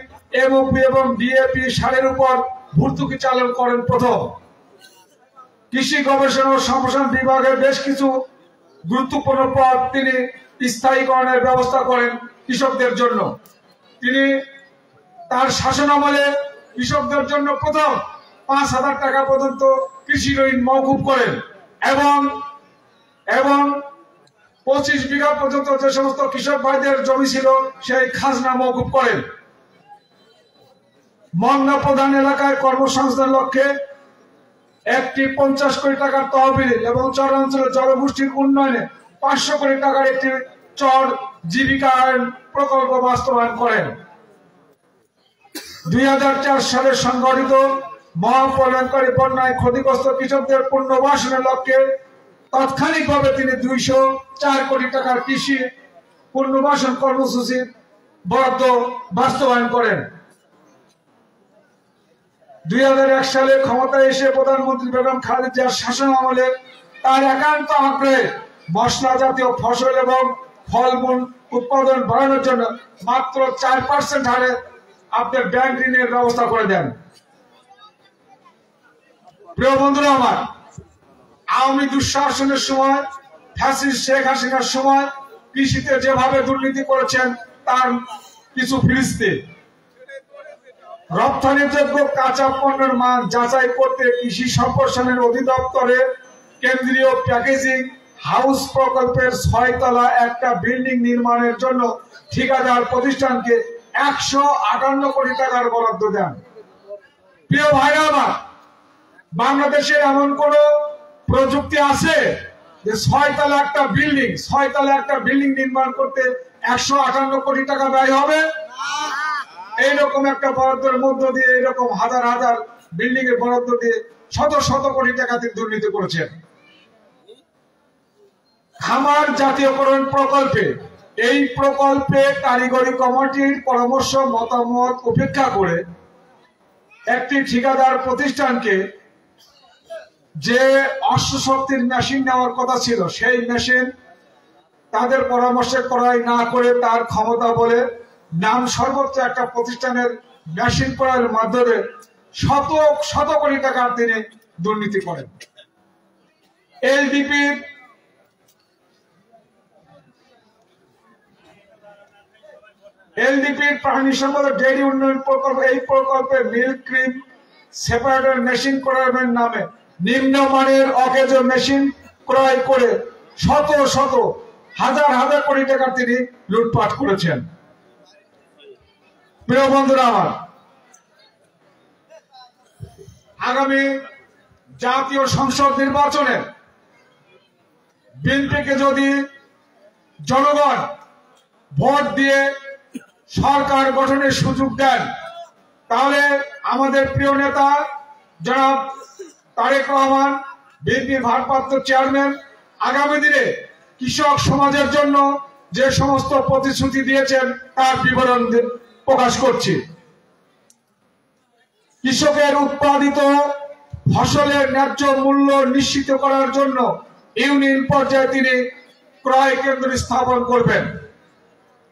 এমওপি এবং ডিএপি সারের উপর ভর্তুকি চালু করেন প্রথম। কৃষি গবেষণা ও সম্প্রসারণ বিভাগের বেশ কিছু গুরুত্বপূর্ণ পদ তিনি স্থায়ীকরণের ব্যবস্থা করেন কৃষকদের জন্য। তিনি তার শাসনামলে কৃষকদের জন্য প্রথম 5,000 টাকা পর্যন্ত কৃষি ঋণ মওকুফ করেন এবং 25 বিঘা পর্যন্ত যে সমস্ত কৃষক ভাইদের জমি ছিল সেই খাজনা মওকুফ করেন। মন্না প্রধান এলাকায় কর্মসংস্থানের লক্ষ্যে একটি 50 কোটি টাকার তহবিল এবং চরাঞ্চলের জনগোষ্ঠীর উন্নয়নে 500 কোটি টাকার একটি চর জীবিকায়ন প্রকল্প বাস্তবায়ন করেন। 2004 সালে সংঘটিত মহাপ্রলয়ঙ্কারী বন্যায় ক্ষতিগ্রস্ত কৃষকদের পুনর্বাসনের লক্ষ্যে তাৎক্ষণিকভাবে তিনি 204 কোটি টাকার কৃষি পুনর্বাসন কর্মসূচির বরাদ্দ বাস্তবায়ন করেন। 2001 সালে ক্ষমতায় এসে প্রধানমন্ত্রী বেগম খালেদা জিয়ার শাসনামলে তার একান্ত আগ্রহে মশলা জাতীয় ফসল এবং ফলমূল উৎপাদন বাড়ানোর জন্য মাত্র 4% হারে আপনার ব্যাংক ঋণের ব্যবস্থা করে দেন। প্রিয় বন্ধুরা আমার, আওয়ামী দুঃশাসনের সময় ফ্যাসিস্ট শেখ হাসিনার সময় কৃষিতে যেভাবে দুর্নীতি করেছেন তার কিছু ফিরিস্তি। রপ্তানিযোগ্য কাঁচা পণ্যের মান যাচাই করতে কৃষি সম্প্রসারণের অধিদপ্তরে কেন্দ্রীয় প্যাকেজিং হাউস প্রকল্পের 6 তলা একটা বিল্ডিং নির্মাণের জন্য ঠিকাদার প্রতিষ্ঠানকে 158 কোটি টাকার বরাদ্দ দেন। প্রিয় ভাইরা আমার, বাংলাদেশে এমন কোন প্রযুক্তি আছে যে 6 তলা একটা বিল্ডিং নির্মাণ করতে 158 কোটি টাকা ব্যয় হবে? এইরকম একটা বরাদ্দের মধ্য দিয়ে এরকম হাজার হাজার বিল্ডিং এর বরাদ্দ দিয়ে শত শত কোটি টাকা তিনি দুর্নীতি করেছেন। খামার জাতীয়করণ প্রকল্পে এই প্রকল্পে কারিগরি কমিটির পরামর্শ মতামত উপেক্ষা করে একটি ঠিকাদার প্রতিষ্ঠানকে যে অশ্বশক্তির মেশিন নেওয়ার কথা ছিল সেই মেশিন তাদের পরামর্শে ক্রয় না করে তার ক্ষমতা বলে নাম সর্বোচ্চ একটা প্রতিষ্ঠানের মেশিন ক্রয়ের মাধ্যমে শত শত কোটি টাকা তিনি দুর্নীতি করেন। এলডিপির প্রাণী সম্পদ ডেইরি উন্নয়ন প্রকল্প, এই প্রকল্পে মিল্ক ক্রিম সেপারেটর মেশিন ক্রয়ের নামে নিম্নমানের অকেজো মেশিন ক্রয় করে শত শত হাজার হাজার কোটি টাকা তিনি লুটপাট করেছেন। প্রিয় বন্ধুরা আমার, আগামী জাতীয় সংসদ নির্বাচনে বিএনপিকে যদি জনগণ ভোট দিয়ে সরকার গঠনের সুযোগ দেন, তাহলে আমাদের প্রিয় নেতা জনাব তারেক রহমান, বিএনপির ভারপ্রাপ্ত চেয়ারম্যান, আগামী দিনে কৃষক সমাজের জন্য যে সমস্ত প্রতিশ্রুতি দিয়েছেন তার বিবরণ প্রকাশ করছি। কৃষকের উৎপাদিত ফসলের ন্যায্য মূল্য নিশ্চিত করার জন্য ইউনিয়ন পর্যায়ে তিনি ক্রয় কেন্দ্র স্থাপন করবেন।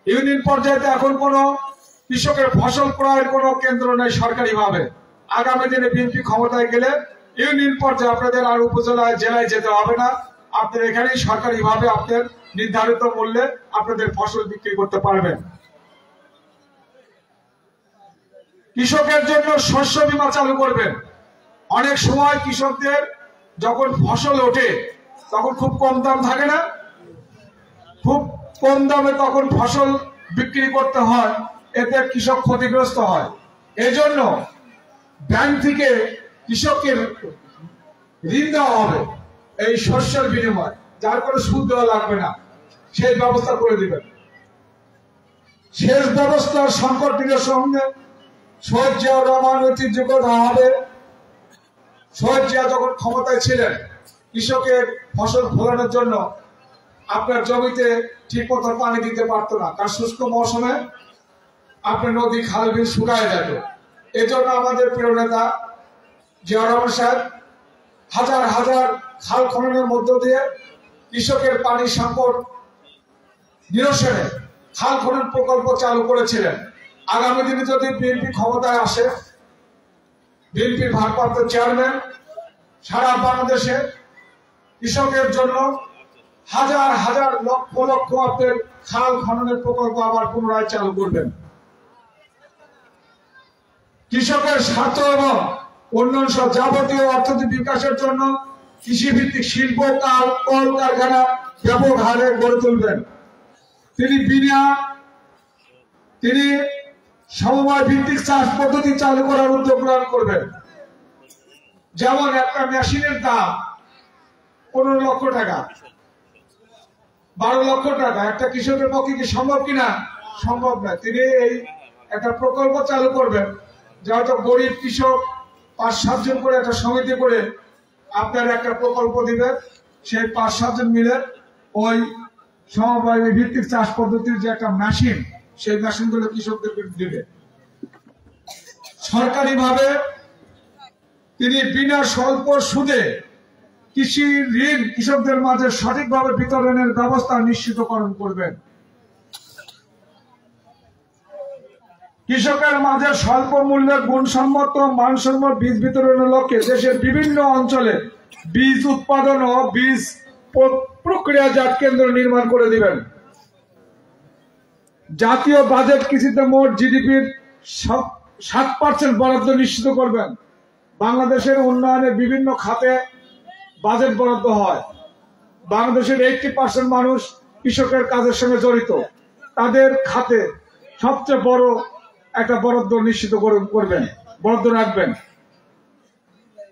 ইউনিয়ন পর্যায়ে এখন কোনো কৃষকের ফসল ক্রয়ের কোনো কেন্দ্র নেই সরকারিভাবে। আগামী দিনে বিএনপি ক্ষমতায় গেলে ইউনিয়ন পর্যায়ে আপনাদের আর উপজেলায় জেলায় যেতে হবে না, আপনার এখানেই সরকারিভাবে আপনার নির্ধারিত মূল্যে আপনাদের ফসল বিক্রি করতে পারবেন। কৃষকের জন্য শস্য বীমা চালু করবেন। অনেক সময় কৃষকদের যখন ফসল ওঠে তখন খুব কম দাম থাকে না, খুব কম দামে তখন ফসল বিক্রি করতে হয়, এতে কৃষক ক্ষতিগ্রস্ত হয়। এজন্য ব্যাংক থেকে কৃষকের ঋণ দেওয়া হবে এই শস্যের বিনিময়ে, যার কোনো সুদ দেওয়া লাগবে না, সেই ব্যবস্থা করে দিবেন। সেচ ব্যবস্থার সংকটের সঙ্গে শহীদ জিয়াউর রহমান ঐতিহ্যকে দেওয়া হবে। শহীদ জিয়া যখন ক্ষমতায় ছিলেন কৃষকের ফসল ফলানোর জন্য আপনার জমিতে ঠিক মতো পানি দিতে পারতো না, কারণ শুষ্ক মৌসুমে আপনার নদী খাল বিল শুকায় যেত। এই জন্য আমাদের প্রিয় নেতা জিয়াউর রহমান সাহেব হাজার হাজার খাল খননের মধ্য দিয়ে কৃষকের পানি সংকট নিরসনে খাল খনন প্রকল্প চালু করেছিলেন। আগামী দিনে যদি বিএনপি ক্ষমতায় আসে, বিএনপির ভারপ্রাপ্ত চেয়ারম্যান সারা বাংলাদেশে কৃষকের জন্য হাজার হাজার লক্ষ লক্ষ আপনার খাল খননের প্রকল্প আবার পুনরায় চালু করবেন। কৃষকের স্বার্থ এবং অন্যান্য সব যাবতীয় অর্থনৈতিক বিকাশের জন্য কৃষিভিত্তিক শিল্প কল কারখানা ব্যাপক হারে গড়ে তুলবেন। তিনি সমবায় ভিত্তিক চাষ পদ্ধতি চালু করার উদ্যোগ গ্রহণ করবেন। যেমন একটা মেশিনের দাম 15 লক্ষ টাকা, 12 লক্ষ টাকা, একটা কৃষকের পক্ষে কি সম্ভব কিনা? সম্ভব না। তিনি এই একটা প্রকল্প চালু করবেন, যেহেতু গরিব কৃষক 5-7 জন করে একটা সমিতি করে আপনার একটা প্রকল্প দিবেন, সেই 5-7 জন মিলে ওই সমবায় ভিত্তিক চাষ পদ্ধতির যে একটা মেশিন, সেই মেশিনগুলো কৃষকদেরকে দিবে। সরকারিভাবে তিনি বিনা স্বল্প সুদে কৃষি ঋণ কৃষকদের মাঝে সঠিকভাবে বিতরণের ব্যবস্থা নিশ্চিতকরণ করবেন। কৃষকের মাঝে স্বল্প মূল্যে গুণসম্মত মানসম্মত বীজ বিতরণের লক্ষ্যে দেশের বিভিন্ন অঞ্চলে বীজ উৎপাদন ও বীজ প্রক্রিয়াজাত কেন্দ্র নির্মাণ করে দিবেন। জাতীয় বাজেট কৃষিতে মোট জিডিপির 7% বরাদ্দ নিশ্চিত করবেন। বাংলাদেশের উন্নয়নের বিভিন্ন খাতে বাজেট বরাদ্দ হয়। বাংলাদেশের 80% মানুষ কৃষকের কাজের সঙ্গে জড়িত, তাদের খাতে সবচেয়ে বড় একটা বরাদ্দ নিশ্চিত করবেন, বরাদ্দ রাখবেন।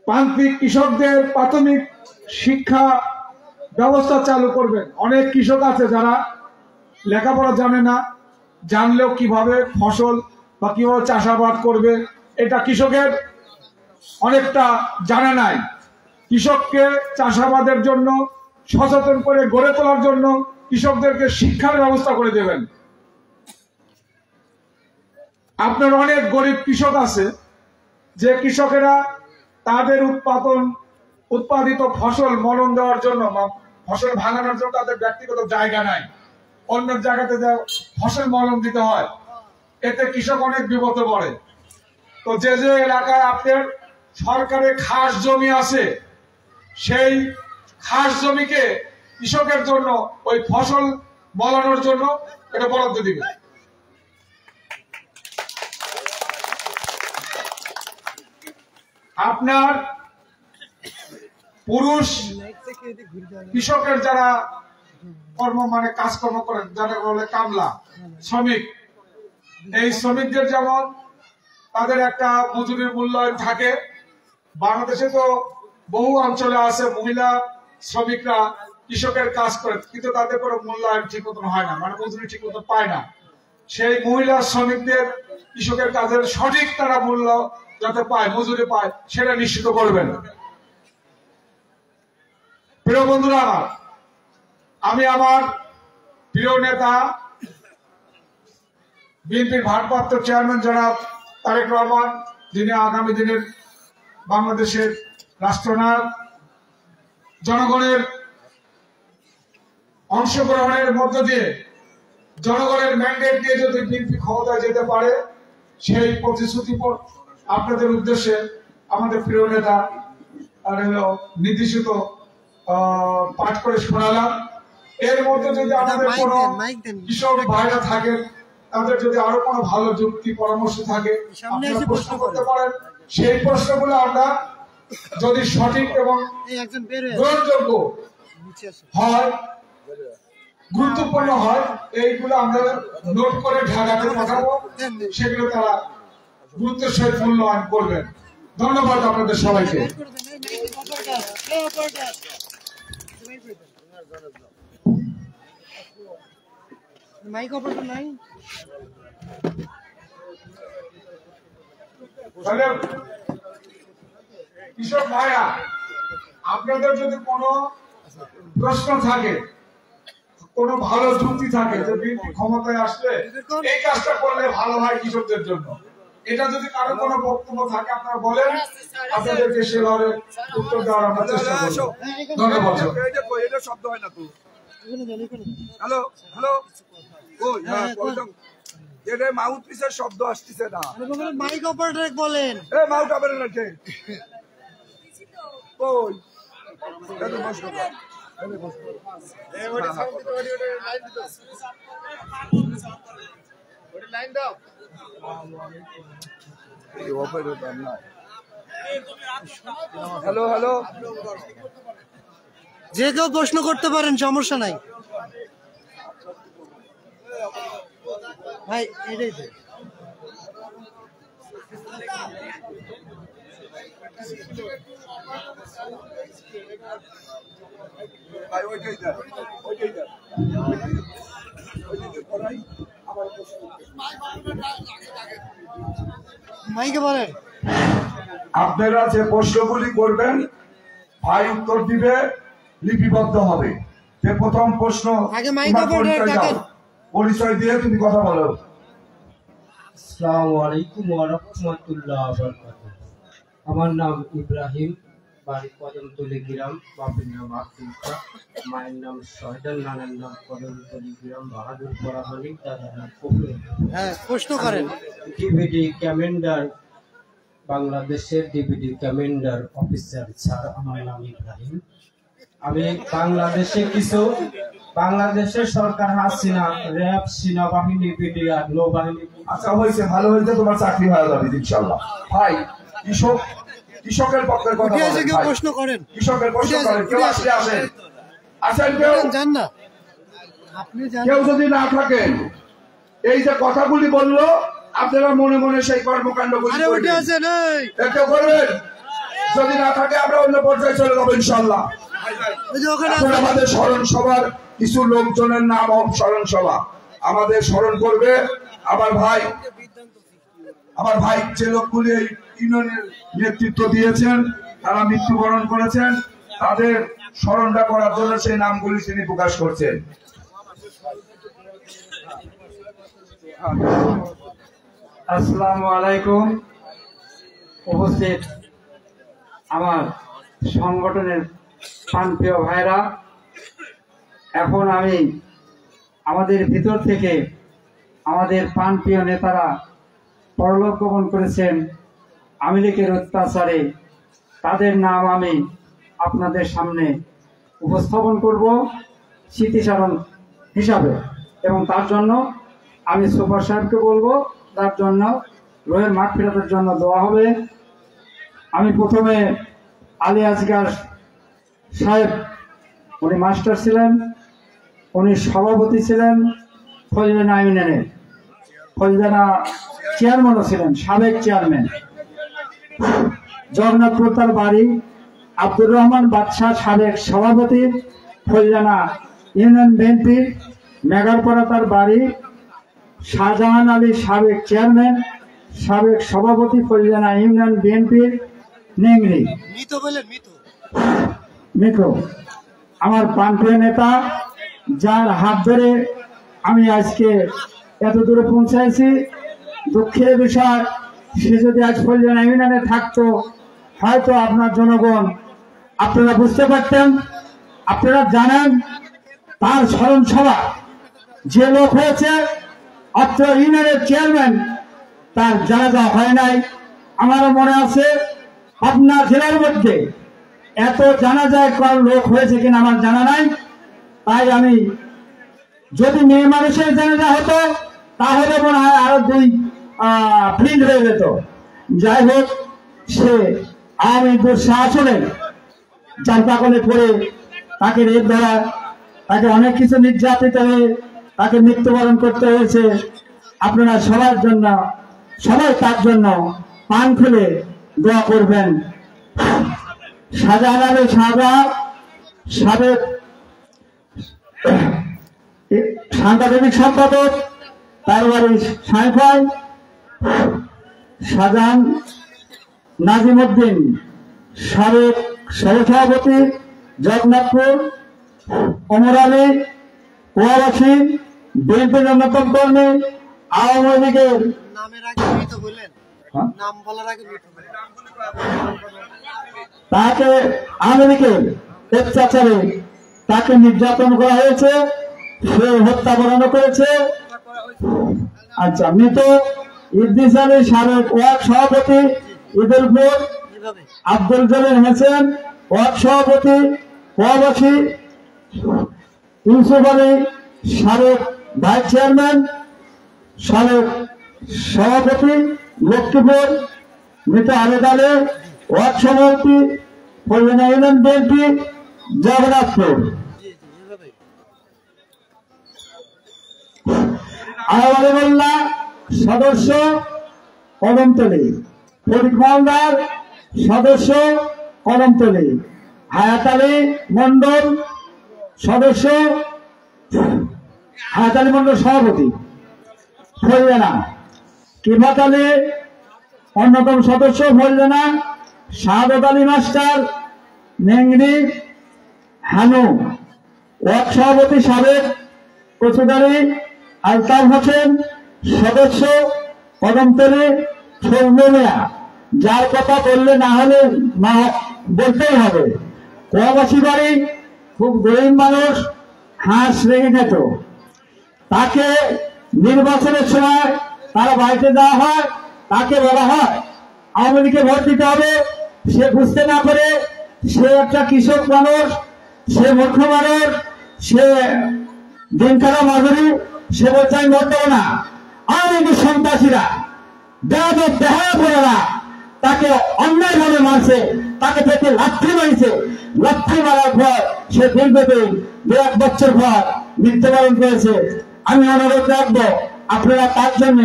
প্রান্তিক কৃষকদের প্রাথমিক শিক্ষা ব্যবস্থা চালু করবেন। অনেক কৃষক আছে যারা লেখাপড়া জানে না, জানলেও কিভাবে ফসল বা কিভাবে চাষাবাদ করবে এটা কৃষকের অনেকটা জানা নাই। কৃষককে চাষাবাদের জন্য সচেতন করে গড়ে তোলার জন্য কৃষকদেরকে শিক্ষার ব্যবস্থা করে দেবেন। আপনার অনেক গরিব কৃষক আছে যে কৃষকেরা তাদের উৎপাদিত ফসল মলন দেওয়ার জন্য, ফসল ভাঙানোর জন্য তাদের ব্যক্তিগত জায়গা নাই, অন্য জায়গাতে ফসল মলন দিতে হয়, এতে কৃষক অনেক বিপদে পড়ে। তো যে যে এলাকায় আপনার সরকারের খাস জমি আছে, সেই খাস জমিকে কৃষকের জন্য ওই ফসল মলানোর জন্য এটা বরাদ্দ দিবে। আপনার পুরুষ কৃষকের যারা কাজকর্ম করেন, যারা বলে কামলা শ্রমিক, এই শ্রমিকদের যেমন তাদের একটা মজুরির মূল্যায়ন থাকে। বাংলাদেশে তো বহু অঞ্চলে আছে মহিলা শ্রমিকরা কৃষকের কাজ করে, কিন্তু তাদের কোনো মূল্যায়ন ঠিক মতন হয় না, মানে মজুরি ঠিক মতো পায় না। সেই মহিলা শ্রমিকদের কৃষকের কাজের সঠিক তারা মূল্য যাতে পায়, মজুরি পায়, সেটা নিশ্চিত করবেন। প্রিয় বন্ধুরা আমার, আমি আমার প্রিয় নেতা বিএনপির ভারপ্রাপ্ত চেয়ারম্যান জনাব তারেক রহমান, যিনি আগামী দিনের বাংলাদেশের রাষ্ট্রনায়ক, জনগণের অংশগ্রহণের মধ্য দিয়ে, জনগণের ম্যান্ডেট দিয়ে যদি বিএনপি ক্ষমতায় যেতে পারে, সেই প্রতিশ্রুতি আপনাদের উদ্দেশ্যে আমাদের প্রিয় নেতা নির্দেশিত পাঠ করে শোনালাম। এর মধ্যে যদি আমাদের কোনো কৃষক ভাইরা থাকেন, তাদের যদি আরো কোনো ভালো যুক্তি পরামর্শ থাকে, আপনারা প্রশ্ন করতে পারেন। সেই প্রশ্নগুলো আমরা যদি সঠিক এবং গ্রহণযোগ্য হয়, গুরুত্বপূর্ণ হয়, এইগুলো আমরা নোট করে ঢাকাতে পাঠাবো, সেগুলো তারা গুরুত্বের সহিত মূল্যায়ন করবেন। ধন্যবাদ আপনাদের সবাইকে। কৃষক ভাইয়া, আপনাদের যদি কোনো প্রশ্ন থাকে, কোনো ভালো যুক্তি থাকে যে বিএনপি ক্ষমতায় আসলে এই কাজটা করলে ভালো হয় কৃষকদের জন্য, এটা যদি কারো কোনো বক্তব্য থাকে আপনারা বলেন, আপনাদেরকে সেভাবে উত্তর দেওয়ার আমরা চেষ্টা করব। ধন্যবাদ। এটা শব্দ হয় না তো। হ্যালো হ্যালো, ওই হ্যাঁ বলতাম, এটা মাউথ পিসের শব্দ আসতেছে না। মাইক অপারেটর বলেন। এ মাউথ অপারেটর কে? ওই এটা বস করো। লাইন দাও। হ্যালো হ্যালো, যে কেউ প্রশ্ন করতে পারেন, সমস্যা নাই ভাই। এটাই তো ভাই, ওইটাই দেন, ওইটাই দেন। মাইকে বলেন। আপনারা যে প্রশ্নগুলি করবেন, ভাই উত্তর দিবে, লিপিবদ্ধ হবে। যে প্রথম প্রশ্ন, পরিচয় দিয়ে তুমি কথা বলো। আসসালামু আলাইকুম ওয়া রাহমাতুল্লাহি ওয়া বারাকাতুহু। আমার নাম ইব্রাহিম, বাড়ি কদমতলী গ্রাম, বাপের নাম আব্দুল হক, মায়ের নাম শহীদান, নানার নাম কদমতলী গ্রাম বাহাদুরপাড়া হানি, দাদার নাম কফিল। হ্যাঁ, প্রশ্ন করেন। ডিভিডি কমান্ডার, বাংলাদেশের ডিভিডি কমান্ডার অফিসার স্যার, আমার নাম ইব্রাহিম। আমি বাংলাদেশের সরকার হাসিনা, র্যাব, সেনাবাহিনী, বিডিআর, নৌবাহিনী। আচ্ছা হয়েছে, ভালো হয়েছে, তোমার চাকরি হয়ে যাবে ইনশাআল্লাহ। ভাই, কৃষকের পক্ষের কথা বলেন। প্রশ্ন করেন, কৃষকের প্রশ্ন করেন। কেউ আসলে আসেন, আসেন। কেউ জান না, আপনি কেউ যদি না থাকেন, এই যে কথাগুলি বললো, আপনারা মনে মনে সেই কর্মকাণ্ডগুলি করবেন। যদি না থাকে আমরা অন্য পর্যায়ে চলে যাবো ইনশাআল্লাহ। আমাদের স্মরণ সভার কিছু লোকজনের নাম স্মরণ সভা আমাদের স্মরণ করবে। আমার ভাই যে লোকগুলি এই ইউনিয়নের নেতৃত্ব দিয়েছেন, তারা মৃত্যুবরণ করেছেন, তাদের স্মরণটা করার জন্য সেই নামগুলি তিনি প্রকাশ করছেন। আসসালামু আলাইকুম। উপস্থিত আমার সংগঠনের প্রাণপ্রিয় ভাইরা, এখন আমি আমাদের ভিতর থেকে আমাদের প্রাণপ্রিয় নেতারা পরলোক গমন করেছেন আওয়ামী লীগের অত্যাচারে, তাদের নাম আমি আপনাদের সামনে উপস্থাপন করব স্মৃতিচারণ হিসাবে, এবং তার জন্য আমি সুপার সাহেবকে বলবো, তার জন্য রোহের মাঠ ফেরাতের জন্য দেওয়া হবে। আমি প্রথমে আলী আসগার সাহেব, উনি মাস্টার ছিলেন, উনি সভাপতি ছিলেন ফজলানা ইউনিয়নের, ফজলানা চেয়ারম্যানও ছিলেন, সাবেক চেয়ারম্যান। জগন্নাথপুর তার বাড়ি। আব্দুর রহমান বাদশাহ সাবেক সভাপতি, ফলজানা ইউনিয়ন বিএনপি, মেঘারপাড়া তার বাড়ি। শাহজাহান আলী সাবেক চেয়ারম্যান, সাবেক সভাপতি, ফলজানা ইউনিয়ন বিএনপির, নেংরি। মিঠু আমার প্রান্তীয় নেতা, যার হাত ধরে আমি আজকে এত দূরে পৌঁছাইছি। দুঃখের বিষয়, সে যদি আজ ফলজানা ইউনিয়নে থাকতো, হয়তো আপনার জনগণ আপনারা বুঝতে পারতেন। আপনারা জানেন তার স্মরণ সভা যে লোক হয়েছে অত্র ইউনিয়নের চেয়ারম্যান, তার জানাজা হয় নাই। আমারও মনে আছে আপনার জেলার মধ্যে এত জানাজায় কর লোক হয়েছে কিনা আমার জানা নাই। তাই আমি, যদি মেয়ে মানুষের জানাজা হতো তাহলে মনে হয় আরো 2 ফিল্ড হয়ে যেত। যাই হোক, সে আওয়ামী দুঃশাসনের জানপাকলে পড়ে তাকে রেপ ধরা, তাকে অনেক কিছু নির্যাতিত হয়ে তাকে মৃত্যুবরণ করতে হয়েছে। আপনারা সবার জন্য, সবাই তার জন্য পান খুলে দোয়া করবেন। শাহজাহান আলী শাহজাহান সাবেক সাংগঠনিক সম্পাদক, তার বাড়ি সাইফাই। শাহজাহান নাজিমউদ্দিন সাবেক সহসভাপতি, জগন্নাথপুর। ওমর আলী কুয়াবাসী, বিএনপির অন্যতম কর্মী, আওয়ামী লীগের। তাকে আওয়ামী লীগের অত্যাচারে তাকে নির্যাতন করা হয়েছে, সে হত্যা বরণ করেছে। আচ্ছা, মৃত ইদ্রিস আলী সাবেক ওয়ার্ড সভাপতি, ঈদুলপুর। আব্দুল জলিল হোসেন ওয়ার্ড সভাপতি, কুয়াবাসী। ইউসুফ আলী সাবেক ভাইস চেয়ারম্যান, সাবেক সভাপতি, লক্ষ্মীপুর। মৃত আবেদ আলী ওয়ার্ড সভাপতি, ফলজানা ইউনিয়ন বিএনপি, জগন্নাথপুর। আওয়ামী মোল্লা সদস্য, কদমতলী। ফরিদ মালদার সদস্য, কদমতলী। হায়াত আলী মন্ডল সদস্য, হায়াত আলী মন্ডল সভাপতি, ফলজানা। কিফাত আলী অন্যতম সদস্য, ফলজানা। শাহাদত আলী মাস্টার, নেংরি। হানু ওয়ার্ড সভাপতি, সাবেক কচুদারি। আলতাফ হোসেন সদস্য, কদমতলী, ফজলুমিয়া। যার কথা বললে না হলে বলতেই হবে। কুয়াবাসী বাড়ি, খুব গরিব মানুষ, হাঁস রেখে যেত। তাকে নির্বাচনের সময় তার বাড়িতে দেওয়া হয়, তাকে বলা হয় আওয়ামী লীগে ভোট দিতে হবে। সে বুঝতে না পারে সে একটা কৃষক মানুষ, সে মূর্খ মানুষ, সে দিনকারা মাধুরী। সে বলছে আমি ভোট দেবো না। আওয়ামী লীগের সন্ত্রাসীরা, দেহাপনেরা তাকে অন্যায় ভাবে মারছে, তাকে পেটে লাথি মারিছে। লাথি মারার পর সে দীর্ঘদিন 1 বছর পর মৃত্যুবরণ করেছে। আমি অনুরোধ রাখবো আপনারা তার জন্য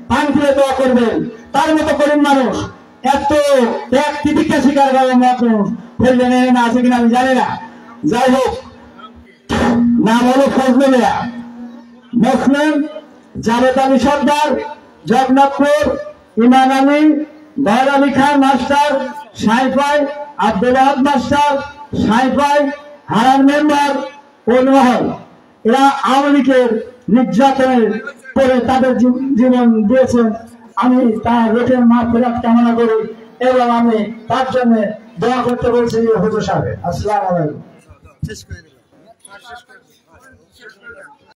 পান খুলে দোয়া করবেন। তার মতো গরিব মানুষ, এত ত্যাগ তিতিক্ষা শিকার করার মানুষ ফেললেন না আছে কিনা আমি জানি না। যাই হোক, নাম হলো ফজলুমিয়া। মুসলিম জাভেদ আলী সর্দার, জগন্নাথপুর। ইমান আলী, দয়াল আলী খান মাস্টার, সাইফাই। আব্দুল আহাদ মাস্টার, সাইফাই। হারান মেম্বার, কোলমহল। এরা আওয়ামী লীগের নির্যাতনের পরে তাদের জীবন দিয়েছেন। আমি তার রোগের মাগফিরাত কামনা করি এবং আমি তার জন্য দোয়া করতে বলছি হুজুর সাহেব। আসসালামু আলাইকুম।